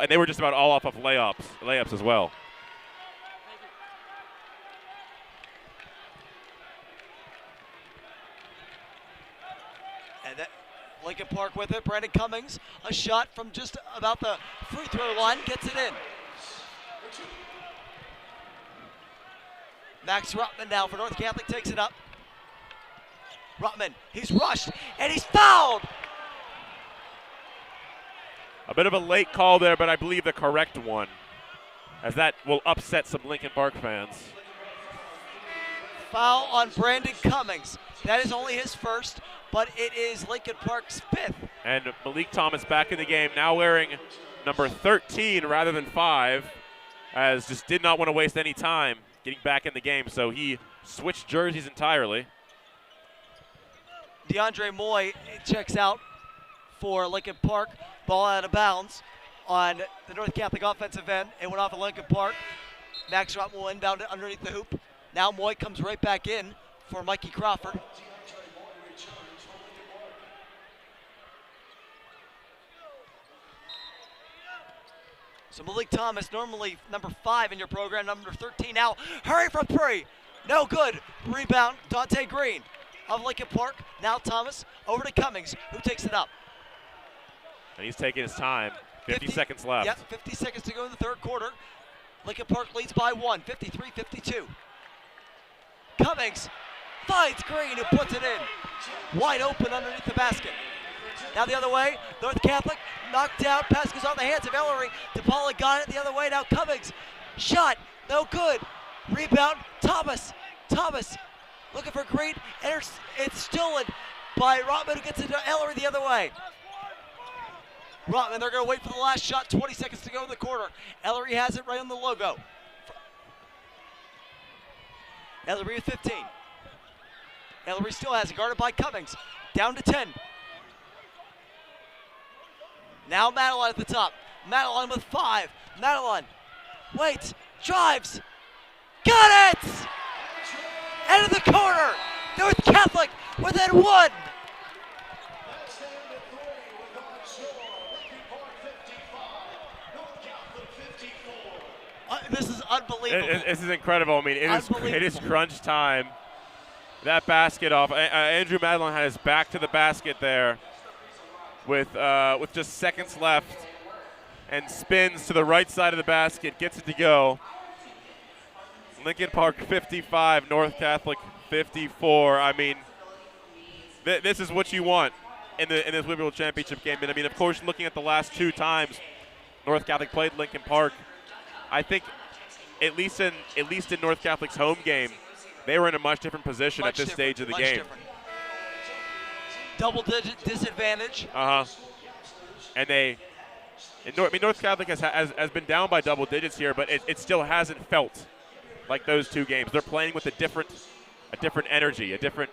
they were just about all off of layups as well. And that Lincoln Park with it. Brandon Cummings, a shot from just about the free throw line, gets it in. Max Rutman now for North Catholic takes it up. Rutman, he's rushed, and he's fouled! A bit of a late call there, but I believe the correct one, as that will upset some Lincoln Park fans. Foul on Brandon Cummings. That is only his first, but it is Lincoln Park's 5th. And Malik Thomas back in the game, now wearing number 13 rather than 5, as just did not want to waste any time getting back in the game, so he switched jerseys entirely. DeAndre Moy checks out for Lincoln Park. Ball out of bounds on the North Catholic offensive end. It went off of Lincoln Park. Max Rutman will inbound it underneath the hoop. Now Moy comes right back in for Mikey Crawford. So Malik Thomas, normally number 5 in your program, number 13 now. Hurry from 3. No good. Rebound, Dante Green of Lincoln Park. Now Thomas over to Cummings, who takes it up. And he's taking his time. 50 seconds left. Yep, 50 seconds to go in the third quarter. Lincoln Park leads by 1, 53-52. Cummings finds Green, who puts it in. Wide open underneath the basket. Now the other way, North Catholic knocked down, pass goes on the hands of Ellery. DePaula got it the other way, now Cummings. Shot, no good. Rebound, Thomas looking for Green, and it's stolen by Rotman, who gets it to Ellery the other way. Rotman, they're going to wait for the last shot, 20 seconds to go in the quarter. Ellery has it right on the logo. Ellery with 15. Ellery still has it, guarded by Cummings. Down to 10. Now Madelon at the top. Madelon with 5. Madelon waits, drives, got it! End of the corner. North Catholic within 1. This is unbelievable. This is incredible. I mean, it is crunch time. That basket off. Andrew Madelon had his back to the basket there with just seconds left, and spins to the right side of the basket, gets it to go. Lincoln Park 55, North Catholic 54. I mean, this is what you want in this WPIAL championship game. And I mean, of course, looking at the last 2 times North Catholic played Lincoln Park, I think at least in North Catholic's home game, they were in a much different position at this stage of the game. double-digit disadvantage. And North Catholic has been down by double digits here, but it still hasn't felt like those two games. They're playing with a different energy, a different.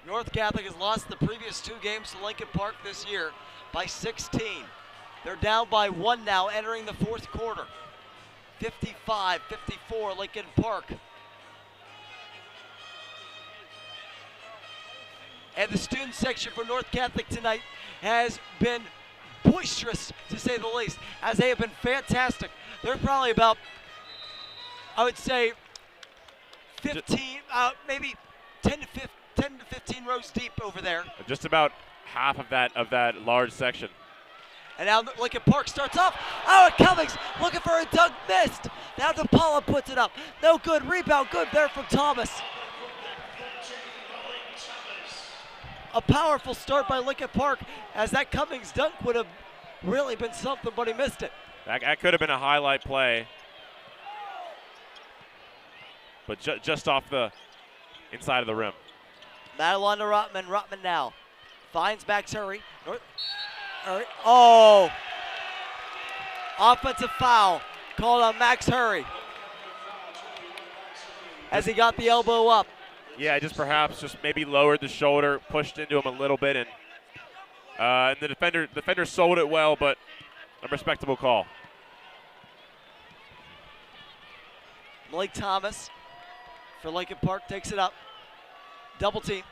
North Catholic has lost the previous 2 games to Lincoln Park this year by 16. They're down by 1 now entering the 4th quarter. 55-54 Lincoln Park. And the student section for North Catholic tonight has been boisterous, to say the least, as they have been fantastic. They're probably about, I would say, 15, maybe 10 to 15 rows deep over there. Just about half of that large section. And now Lincoln Park starts off. Oh, and Cummings looking for a dunk, missed. Now DePaula puts it up. No good. Rebound good there from Thomas. A powerful start by Lincoln Park, as that Cummings dunk would have really been something, but he missed it. That could have been a highlight play. But just off the inside of the rim. Madelon to Rotman. Rotman now finds Max Hurry. Oh! Offensive foul called on Max Hurry as he got the elbow up. Yeah, perhaps maybe lowered the shoulder, pushed into him a little bit, and the defender sold it well, but a respectable call. Malik Thomas for Lincoln Park takes it up. Double team.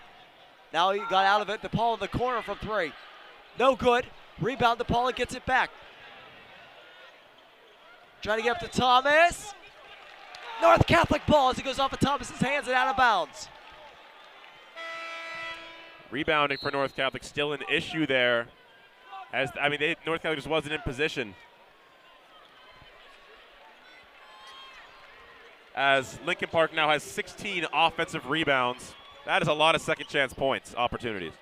Now he got out of it. DePaul in the corner from 3. No good. Rebound. DePaul gets it back. Trying to get up to Thomas. North Catholic ball as it goes off of Thomas's hands and out of bounds. Rebounding for North Catholic still an issue there. North Catholic just wasn't in position. As Lincoln Park now has 16 offensive rebounds. That is a lot of second chance points, opportunities.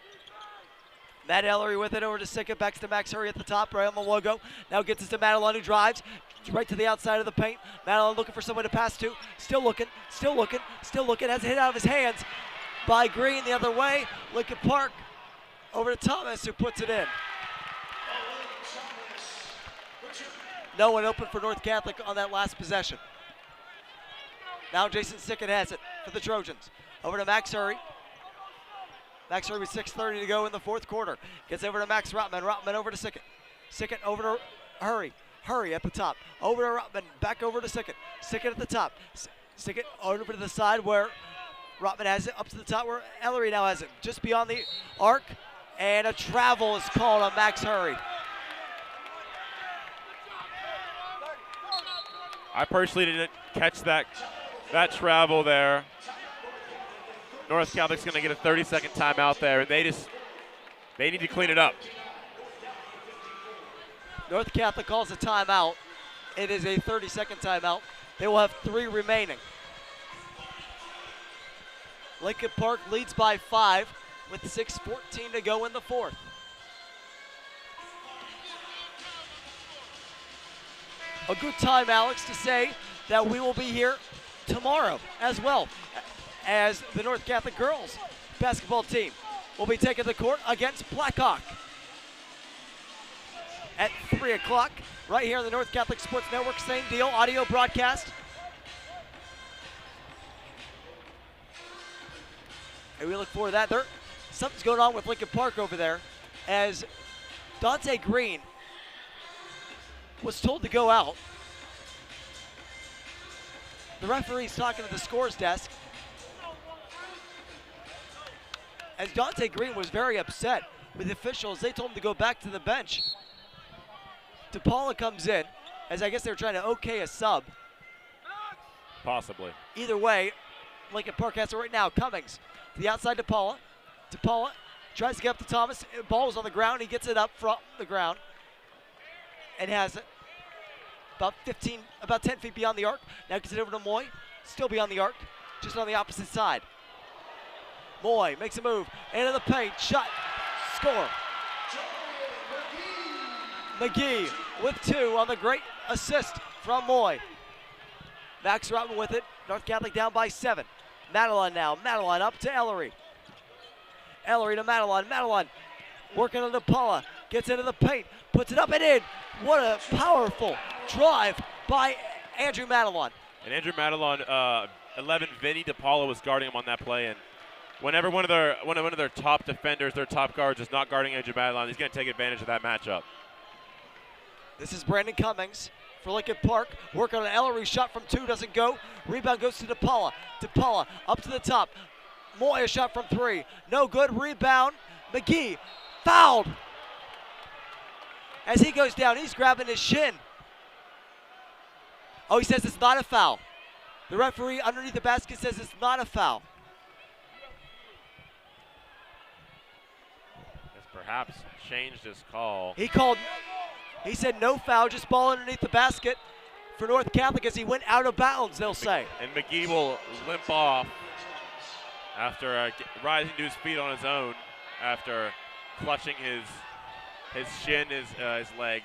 Matt Ellery with it over to Sickett, back to Max Hurry at the top, right on the logo. Now gets it to Madelon, who drives right to the outside of the paint. Madelon looking for someone to pass to. Still looking. Has it hit out of his hands by Green the other way. Lincoln Park over to Thomas, who puts it in. No one open for North Catholic on that last possession. Now Jason Sickett has it for the Trojans. Over to Max Hurry. Max Hurry with 6:30 to go in the 4th quarter. Gets over to Max Rotman. Rotman over to Sickett. Sickett over to Hurry. Hurry at the top. Over to Rotman. Back over to Sickett. Sickett at the top. Sickett over to the side where Rotman has it. Up to the top where Ellery now has it. Just beyond the arc. And a travel is called on Max Hurry. I personally didn't catch that travel there. North Catholic's going to get a 30-second timeout there, and they need to clean it up. North Catholic calls a timeout. It is a 30-second timeout. They will have 3 remaining. Lincoln Park leads by 5 with 6:14 to go in the 4th. A good time, Alex, to say that we will be here tomorrow as well, as the North Catholic girls basketball team will be taking the court against Blackhawk at 3 o'clock right here on the North Catholic Sports Network. Same deal, audio broadcast. And we look forward to that. Something's going on with Lincoln Park over there, as Dante Green was told to go out. The referee's talking to the scores desk, as Dante Green was very upset with the officials. They told him to go back to the bench. DePaula comes in, as I guess they were trying to okay a sub. Possibly. Either way, Lincoln Park has it right now. Cummings to the outside to Paula. DePaula tries to get up to Thomas. Ball was on the ground. He gets it up from the ground and has it about 10 feet beyond the arc. Now gets it over to Moy. Still beyond the arc, just on the opposite side. Moy makes a move into the paint. Shot. Score. McGee with 2 on the great assist from Moy. Max Rotman with it. North Catholic down by 7. Madelon now. Madelon up to Ellery. Ellery to Madelon. Madelon working on DePaula. Gets into the paint. Puts it up and in. What a powerful drive by Andrew Madelon. And Andrew Madelon, 11, Vinny DePaula was guarding him on that play. And whenever one of their top defenders, their top guards, is not guarding Andrew Madelon, he's going to take advantage of that matchup. This is Brandon Cummings for Lincoln Park. Working on an Ellery shot from 2, doesn't go. Rebound goes to DePaula. DePaula up to the top. Moya shot from 3, no good. Rebound, McGee fouled. As he goes down, he's grabbing his shin. Oh, he says it's not a foul. The referee underneath the basket says it's not a foul. Has perhaps changed his call. He said no foul, just ball underneath the basket for North Catholic as he went out of bounds, they'll say. And McGee will limp off after rising to his feet on his own after clutching his shin, his leg.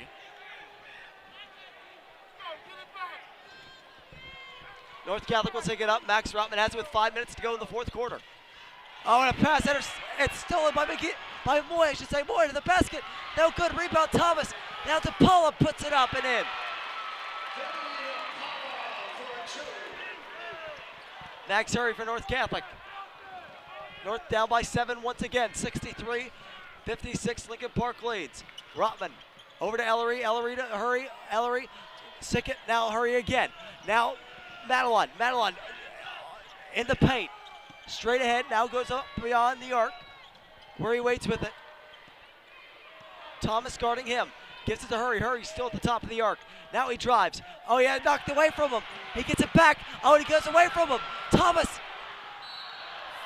North Catholic will take it up. Max Rotman has it with 5 minutes to go in the 4th quarter. Oh, and a pass. It's stolen by McGee, by Moy, I should say. Moy to the basket. No good. Rebound, Thomas. Now DePaula puts it up and in. Max Hurry for North Catholic. North down by 7 once again. 63-56, Lincoln Park leads. Rotman over to Ellery. Ellery to Hurry. Ellery. Sickett. Now Hurry again. Now Madelon. Madelon in the paint. Straight ahead. Now goes up beyond the arc where he waits with it. Thomas guarding him. Gives it to Hurry. Hurry still at the top of the arc. Now he drives. Oh, yeah, knocked away from him. He gets it back. Oh, and he goes away from him. Thomas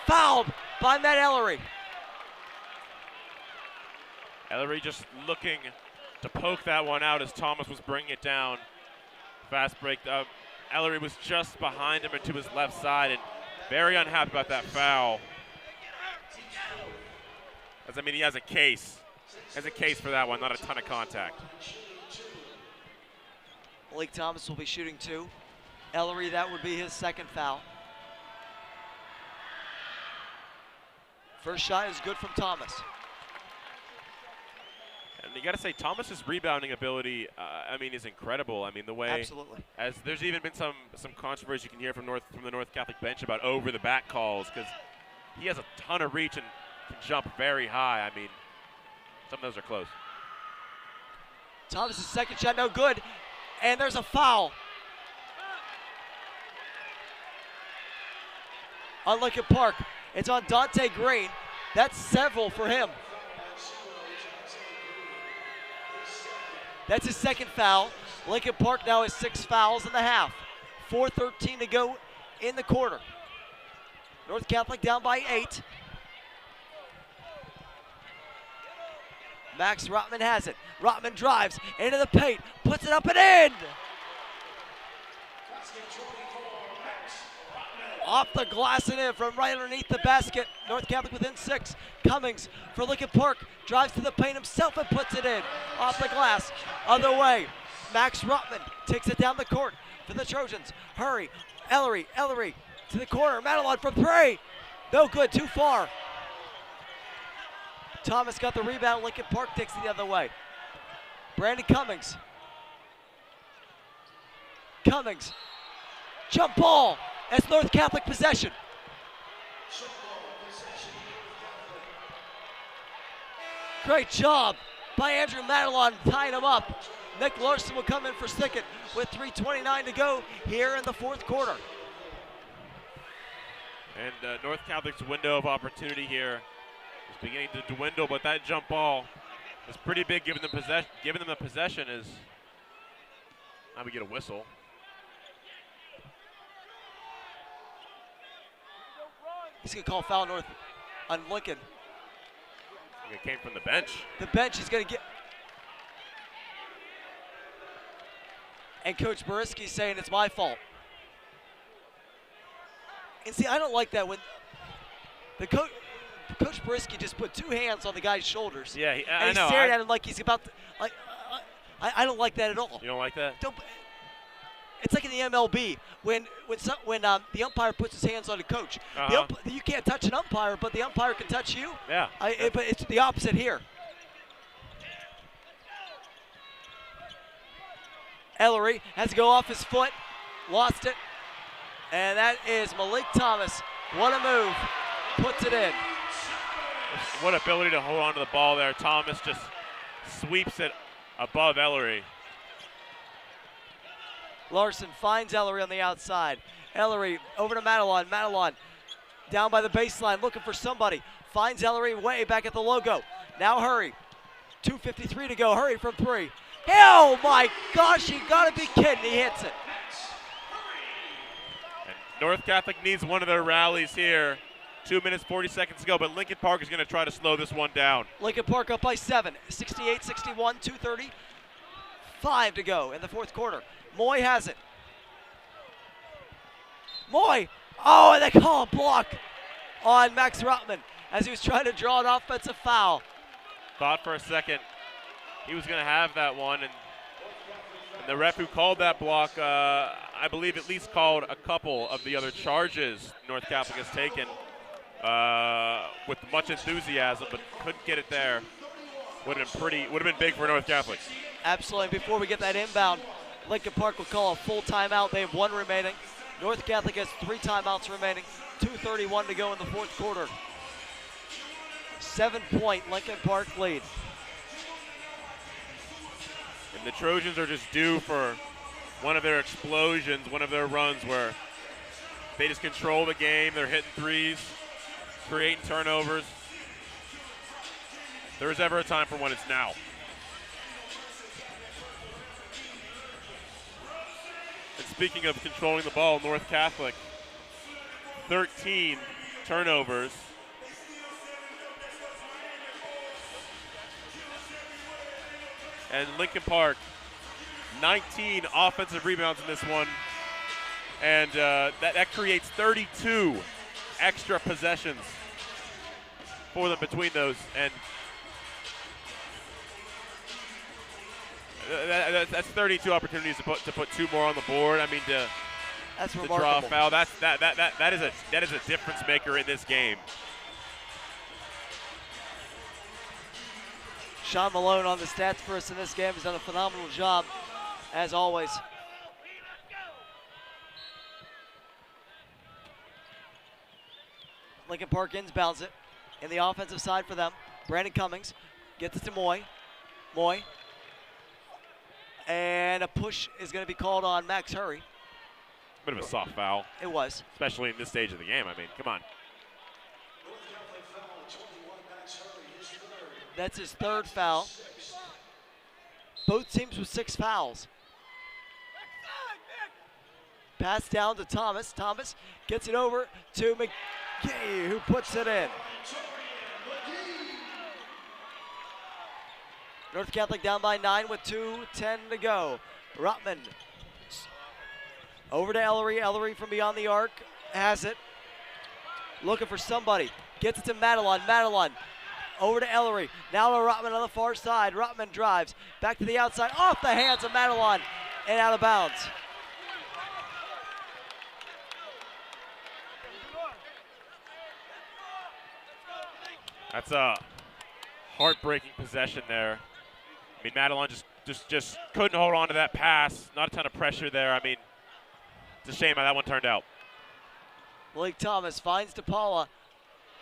fouled by Matt Ellery. Ellery just looking to poke that one out as Thomas was bringing it down. Fast break. Ellery was just behind him and to his left side, and very unhappy about that foul. As I mean, he has a case. For that one, not a ton of contact. Malik Thomas will be shooting 2. Ellery, that would be his 2nd foul. First shot is good from Thomas. And you got to say, Thomas's rebounding ability, is incredible. I mean, the way, absolutely. As there's even been some controversy you can hear from the North Catholic bench about over the back calls, because he has a ton of reach and can jump very high. I mean, some of those are close. Thomas's 2nd shot, no good, and there's a foul on Lincoln Park. It's on Dante Green. That's several for him. That's his 2nd foul. Lincoln Park now has 6 fouls in the half. 4:13 to go in the quarter. North Catholic down by 8. Max Rotman has it. Rotman drives into the paint, puts it up and in. Off the glass and in from right underneath the basket. North Catholic within 6. Cummings for Lincoln Park drives to the paint himself and puts it in. Off the glass. Other way. Max Rotman takes it down the court for the Trojans. Hurry. Ellery to the corner. Madelon from 3. No good. Too far. Thomas got the rebound. Lincoln Park takes it the other way. Brandon Cummings. Jump ball. That's North Catholic possession. Great job by Andrew Madelon tying him up. Nick Larson will come in for Sickett with 3:29 to go here in the 4th quarter. And North Catholic's window of opportunity here is beginning to dwindle, but that jump ball is pretty big, giving them the possession. Is now we get a whistle. He's going to call foul North on Lincoln. I think it came from the bench. The bench is going to get. And Coach Boriski's saying it's my fault. And see, I don't like that when the Coach Boriski just put 2 hands on the guy's shoulders. Yeah, I know. He's staring at him like he's about to. I don't like that at all. You don't like that? it's like in the MLB when the umpire puts his hands on the coach. You can't touch an umpire, but the umpire can touch you. Yeah. But it's the opposite here. Ellery has to go off his foot, lost it, and that is Malik Thomas. What a move, puts it in. What ability to hold on to the ball there. Thomas just sweeps it above Ellery. Larson finds Ellery on the outside. Ellery over to Madelon. Madelon down by the baseline looking for somebody. Finds Ellery way back at the logo. Now Hurry. 2:53 to go. Hurry from three. Oh my gosh, you gotta be kidding. He hits it. And North Catholic needs one of their rallies here. 2 minutes, 40 seconds to go, but Lincoln Park is going to try to slow this one down. Lincoln Park up by 7. 68-61, 2:35 to go in the fourth quarter. Moy has it. Moy. Oh, and they call a block on Max Rotman as he was trying to draw an offensive foul. Thought for a second he was going to have that one, and the ref who called that block, I believe at least called a couple of the other charges North Catholic has taken with much enthusiasm, but couldn't get it there. Would have been big for North Catholic. Absolutely. Before we get that inbound, Lincoln Park will call a full timeout. They have 1 remaining. North Catholic has 3 timeouts remaining. 2:31 to go in the fourth quarter. 7-point Lincoln Park lead. And the Trojans are just due for one of their explosions, one of their runs where they just control the game. They're hitting threes, creating turnovers. If there's ever a time for one, it's now. And speaking of controlling the ball, North Catholic, 13 turnovers. And Lincoln Park, 19 offensive rebounds in this one. And that creates 32 extra possessions for them between those. And that's 32 opportunities to put 2 more on the board. I mean, to draw a foul. That is a difference maker in this game. Sean Malone on the stats for us in this game has done a phenomenal job, as always. Lincoln Park inbounds it in the offensive side for them. Brandon Cummings gets it to Moy. Moy. And a push is going to be called on Max Hurry. Bit of a soft foul. It was. Especially in this stage of the game. I mean, come on. That's his 3rd foul. Both teams with 6 fouls. Pass down to Thomas. Thomas gets it over to McGee, who puts it in. North Catholic down by 9 with 2:10 to go. Rotman over to Ellery. Ellery from beyond the arc has it. Looking for somebody. Gets it to Madelon. Madelon over to Ellery. Now to Rotman on the far side. Rotman drives back to the outside. Off the hands of Madelon and out of bounds. That's a heartbreaking possession there. I mean, Madelon just couldn't hold on to that pass. Not a ton of pressure there. I mean, it's a shame how that one turned out. Blake Thomas finds DePaula.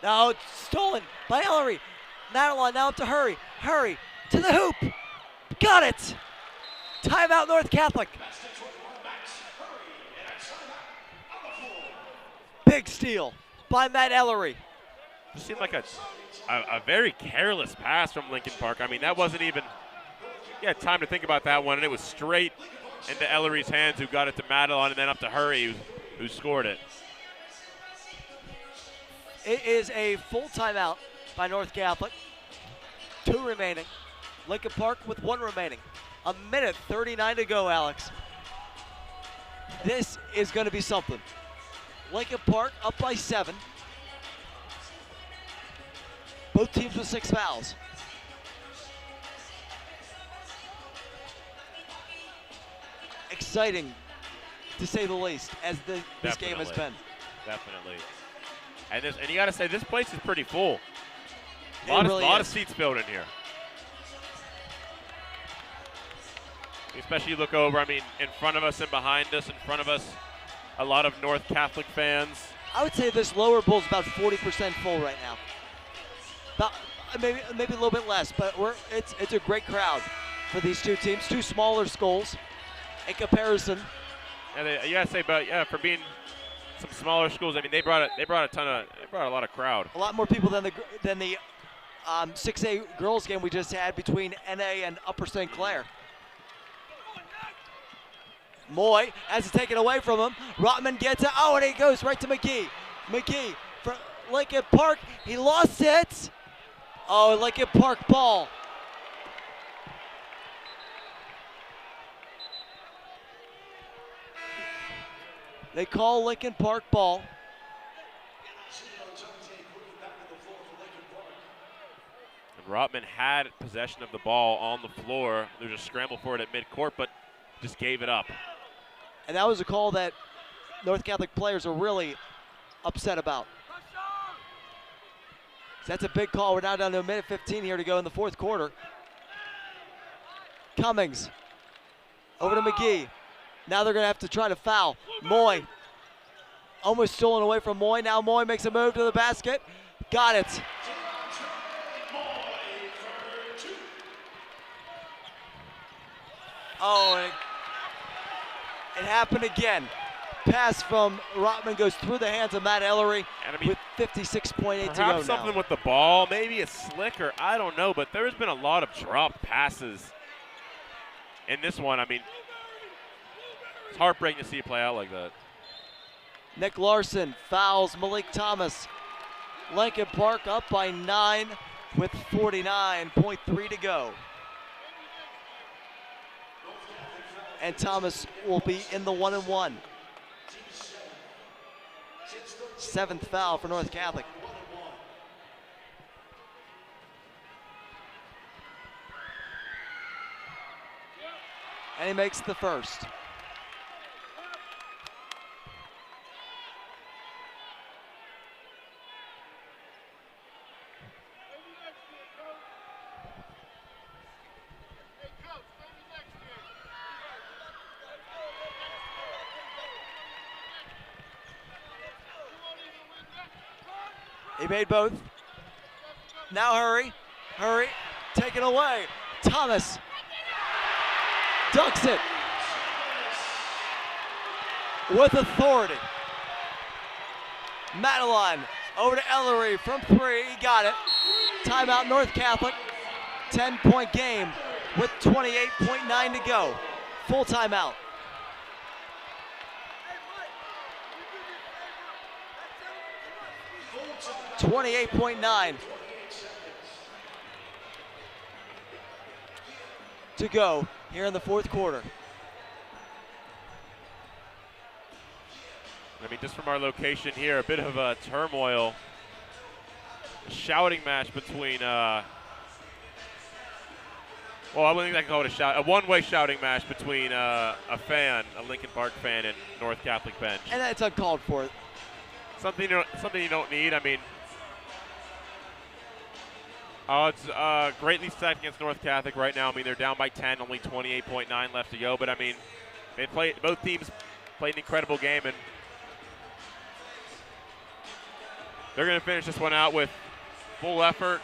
Now it's stolen by Ellery. Madelon now up to Hurry. Hurry to the hoop. Got it. Timeout North Catholic. Big steal by Matt Ellery. It seemed like a very careless pass from Lincoln Park. I mean, that wasn't even, he had time to think about that one, and it was straight into Ellery's hands, who got it to Madelon, and then up to Hurry, who scored it. It is a full timeout by North Catholic. 2 remaining. Lincoln Park with 1 remaining. 1:39 to go, Alex. This is going to be something. Lincoln Park up by 7. Both teams with 6 fouls. Exciting to say the least, as this game has been. Definitely. And you got to say, this place is pretty full. A It lot really of is. seats filled in here. Especially you look over, I mean, in front of us and behind us, in front of us, a lot of North Catholic fans. I would say this lower bowl is about 40% full right now. About, maybe a little bit less, but it's a great crowd for these two teams, two smaller schools in comparison. And you got to say, but yeah, for being some smaller schools, I mean, they brought a lot of crowd. A lot more people than the 6A girls game we just had between NA and Upper St. Clair. Moy has it taken away from him. Rotman gets it. Oh, and he goes right to McGee. McGee from Lincoln Park. He lost it. Oh, Lincoln Park ball. They call Lincoln Park ball. And Rotman had possession of the ball on the floor. There's a scramble for it at midcourt, but just gave it up. And that was a call that North Catholic players are really upset about. So that's a big call. We're now down to a minute 15 here to go in the fourth quarter. Cummings over to McGee. Now they're going to have to try to foul. Moy almost stolen away from Moy. Now Moy makes a move to the basket. Got it. Oh, it happened again. Pass from Rotman goes through the hands of Matt Ellery with 56.8 to go now. Perhaps something with the ball, maybe a slicker, I don't know, but there's been a lot of drop passes in this one. I mean, it's heartbreaking to see it play out like that. Nick Larson fouls Malik Thomas. Lincoln Park up by 9 with 49.3 to go. And Thomas will be in the 1-and-1. 7th foul for North Catholic. And he makes the first. He made both. Now hurry, taken away. Thomas dunks it with authority. Madeline over to Ellery from 3, he got it. Timeout North Catholic, 10-point game with 28.9 to go. Full timeout. $28.9 to go here in the fourth quarter. I mean, just from our location here, a bit of a turmoil, a shouting match between, well, I wouldn't think I can call it a one-way shouting match between a Lincoln Park fan, and North Catholic bench. And that's uncalled for. Something you don't need. I mean, it's greatly stacked against North Catholic right now. I mean, they're down by 10, only 28.9 left to go. But I mean, both teams played an incredible game, and they're going to finish this one out with full effort,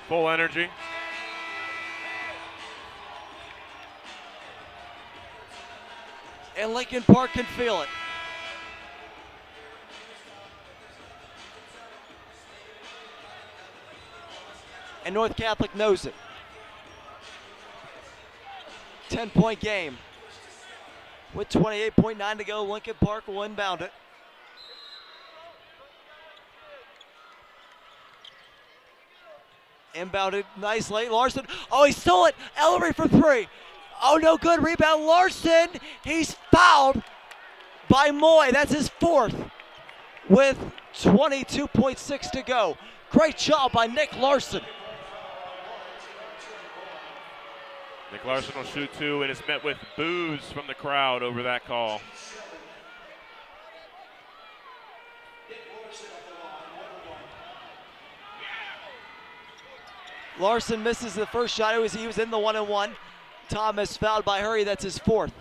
full energy. And Lincoln Park can feel it. And North Catholic knows it. 10-point game. With 28.9 to go, Lincoln Park will inbound it. Inbounded nicely. Larson, oh, he stole it. Ellery for 3. Oh, no good. Rebound. Larson, he's fouled by Moy. That's his 4th with 22.6 to go. Great job by Nick Larson. Nick Larson will shoot 2 and is met with boos from the crowd over that call. Larson misses the first shot. He was in the 1-and-1. Thomas fouled by Hurry. That's his 4th.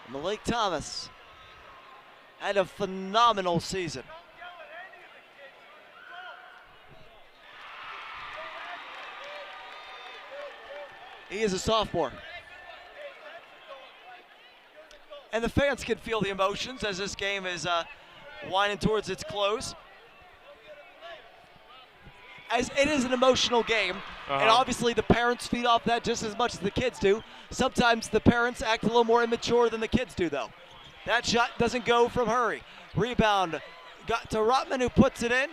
Malik Thomas had a phenomenal season. He is a sophomore. And the fans can feel the emotions as this game is winding towards its close. As it is an emotional game, and obviously the parents feed off that just as much as the kids do. Sometimes the parents act a little more immature than the kids do, though. That shot doesn't go from Hurry. Rebound got to Rotman, who puts it in.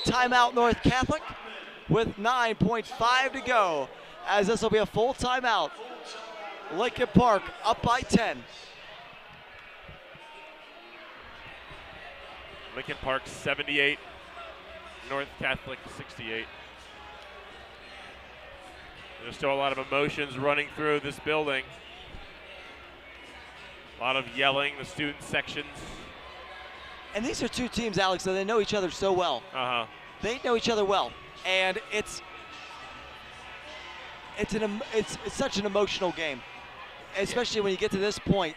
Timeout North Catholic with 9.5 to go, as this will be a full timeout. Lincoln Park up by 10. Lincoln Park 78, North Catholic 68. There's still a lot of emotions running through this building. A lot of yelling, the student sections. And these are two teams, Alex, that they know each other so well. They know each other well, and it's such an emotional game, especially when you get to this point.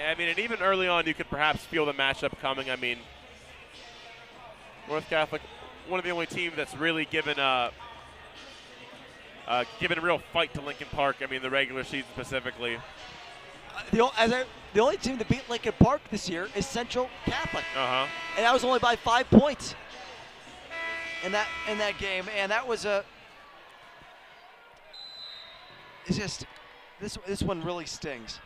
I mean, and even early on, you could perhaps feel the matchup coming. I mean, North Catholic, one of the only teams that's really given a real fight to Lincoln Park. I mean, the regular season specifically. The only team that beat Lincoln Park this year is Central Catholic, and that was only by 5 points in that game. And that was it's just this one really stings.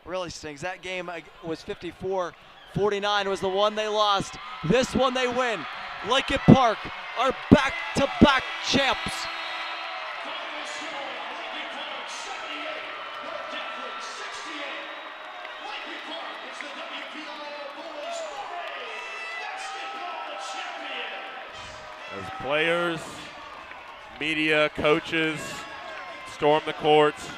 Really stings. That game was 54-49 was the one they lost. This one they win. Lincoln Park are back-to-back champs. As players, media, coaches storm the courts.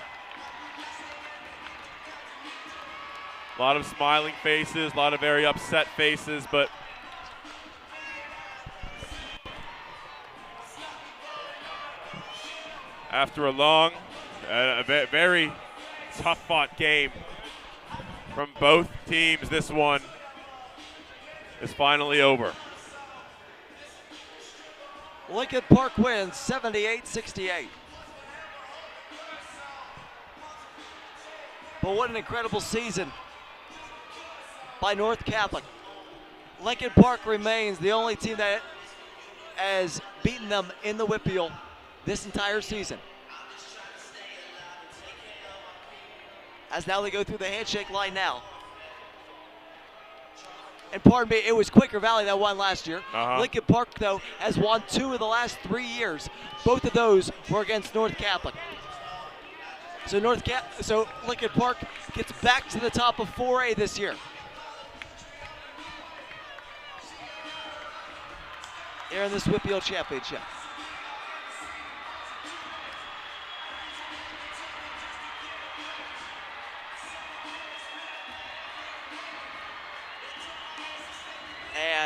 A lot of smiling faces, a lot of very upset faces, but after a long, very tough-fought game from both teams, this one is finally over. Lincoln Park wins 78-68. But what an incredible season by North Catholic. Lincoln Park remains the only team that has beaten them in the WPIAL this entire season. As now they go through the handshake line now. And pardon me, it was Quaker Valley that won last year. Lincoln Park, though, has won 2 of the last 3 years. Both of those were against North Catholic. So Lincoln Park gets back to the top of 4A this year. Here in this WPIAL championship.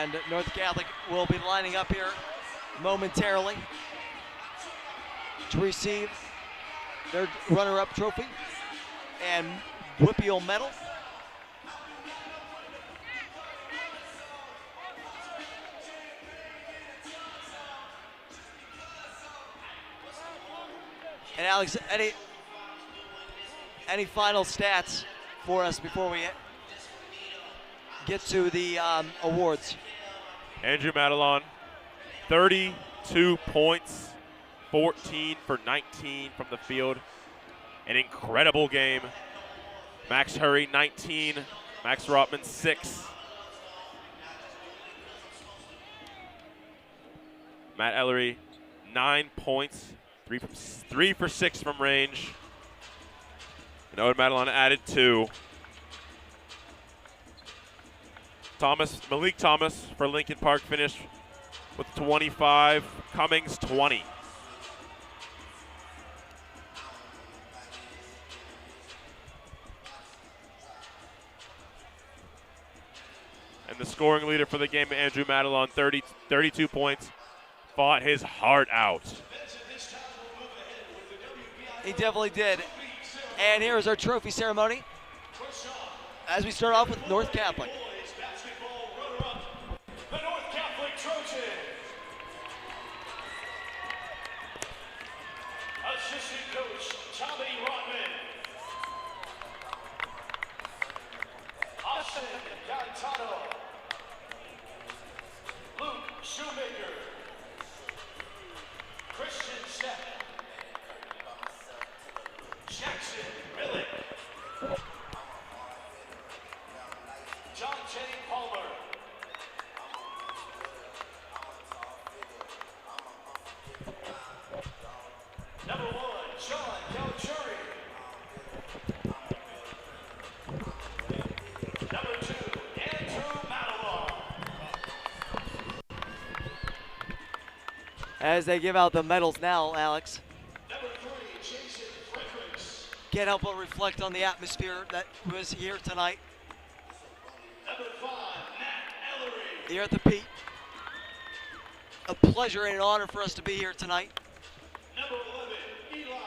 And North Catholic will be lining up here momentarily to receive their runner-up trophy and WPIAL medal. And Alex, any final stats for us before we get to the awards? Andrew Madelon, 32 points, 14 for 19 from the field. An incredible game. Max Hurry, 19. Max Rotman, 6. Matt Ellery, 9 points, 3 for 6 from range. And Owen Madelon added 2. Malik Thomas for Lincoln Park finished with 25. Cummings, 20. And the scoring leader for the game, Andrew Madelon, 32 points, fought his heart out. He definitely did. And here is our trophy ceremony as we start off with North Catholic. The North Catholic Trojan. Assistant coach, Tommy Rodman. Austin Gaetano. Luke Shoemaker. Christian Stepp. Jackson Millick. John J. Palmer. Number 1, John Galchuri. Number 2, Andrew Madelon. As they give out the medals now, Alex. Number 3, Jason Fredericks. Can't help but reflect on the atmosphere that was here tonight. Number 5, Matt Ellery. Here at the Pete. A pleasure and an honor for us to be here tonight. Number 11, Eli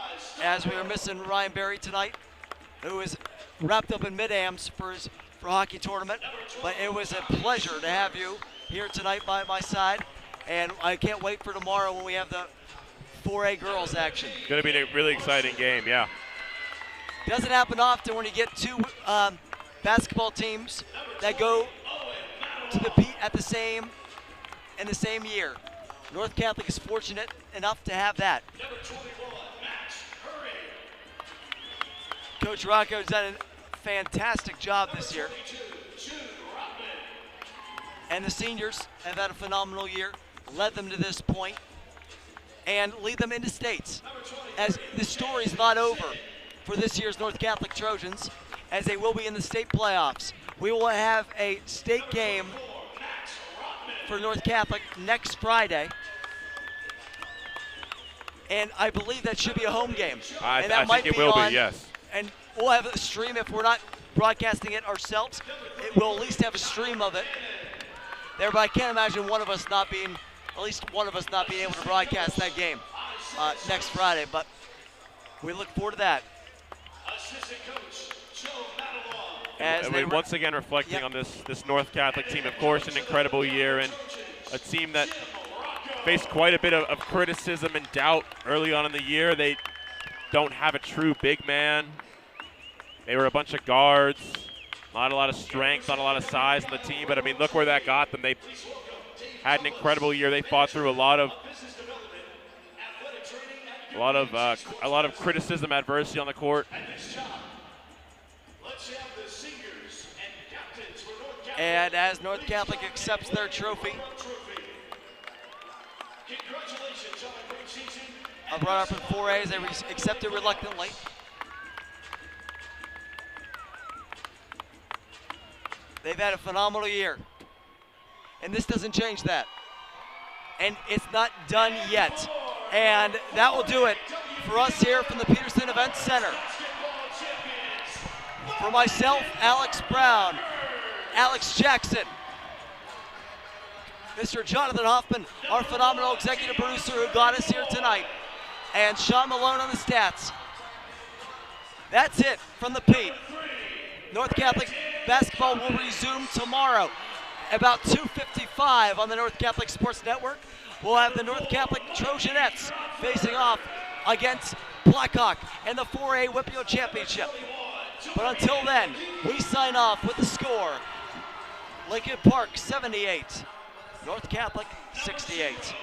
As we are missing Ryan Berry tonight, who is wrapped up in mid-ams for hockey tournament. But it was a pleasure to have you here tonight by my side. And I can't wait for tomorrow when we have the 4A girls action. Going to be a really exciting game, yeah. Doesn't happen often when you get two basketball teams that go to the Pete in the same year. North Catholic is fortunate enough to have that. Number 21, Max Hurry. Coach Rocco has done a fantastic job this year. 22, Jude Rodman. And the seniors have had a phenomenal year, led them to this point, and lead them into states. As the story is not over for this year's North Catholic Trojans, as they will be in the state playoffs. We will have a state game for North Catholic next Friday. And I believe that should be a home game. I and that think it will be, yes. And we'll have a stream if we're not broadcasting it ourselves. We'll at least have a stream of it there, but I can't imagine at least one of us not being able to broadcast that game next Friday. But we look forward to that. Assistant coach, Joe Madelon. As And once again reflecting on this North Catholic team, of course, an incredible year and a team that faced quite a bit of criticism and doubt early on in the year. They don't have a true big man. They were a bunch of guards, not a lot of strength, not a lot of size on the team. But I mean, look where that got them. They had an incredible year. They fought through a lot of criticism, adversity on the court. And as North Catholic accepts their trophy, Congratulations on a great season. brought up in 4A, they accept it reluctantly. They've had a phenomenal year, and this doesn't change that. And it's not done yet. And that will do it for us here from the Petersen Event Center. For myself, Alex Brown, Alex Jackson, Mr. Jonathan Hoffman, our phenomenal executive producer who got us here tonight, and Sean Malone on the stats. That's it from the Pete. North Catholic basketball will resume tomorrow about 2:55 on the North Catholic Sports Network. We'll have the North Catholic Trojanettes facing off against Blackhawk in the 4A WPIAL Championship. But until then, we sign off with the score. Lincoln Park 78, North Catholic 68.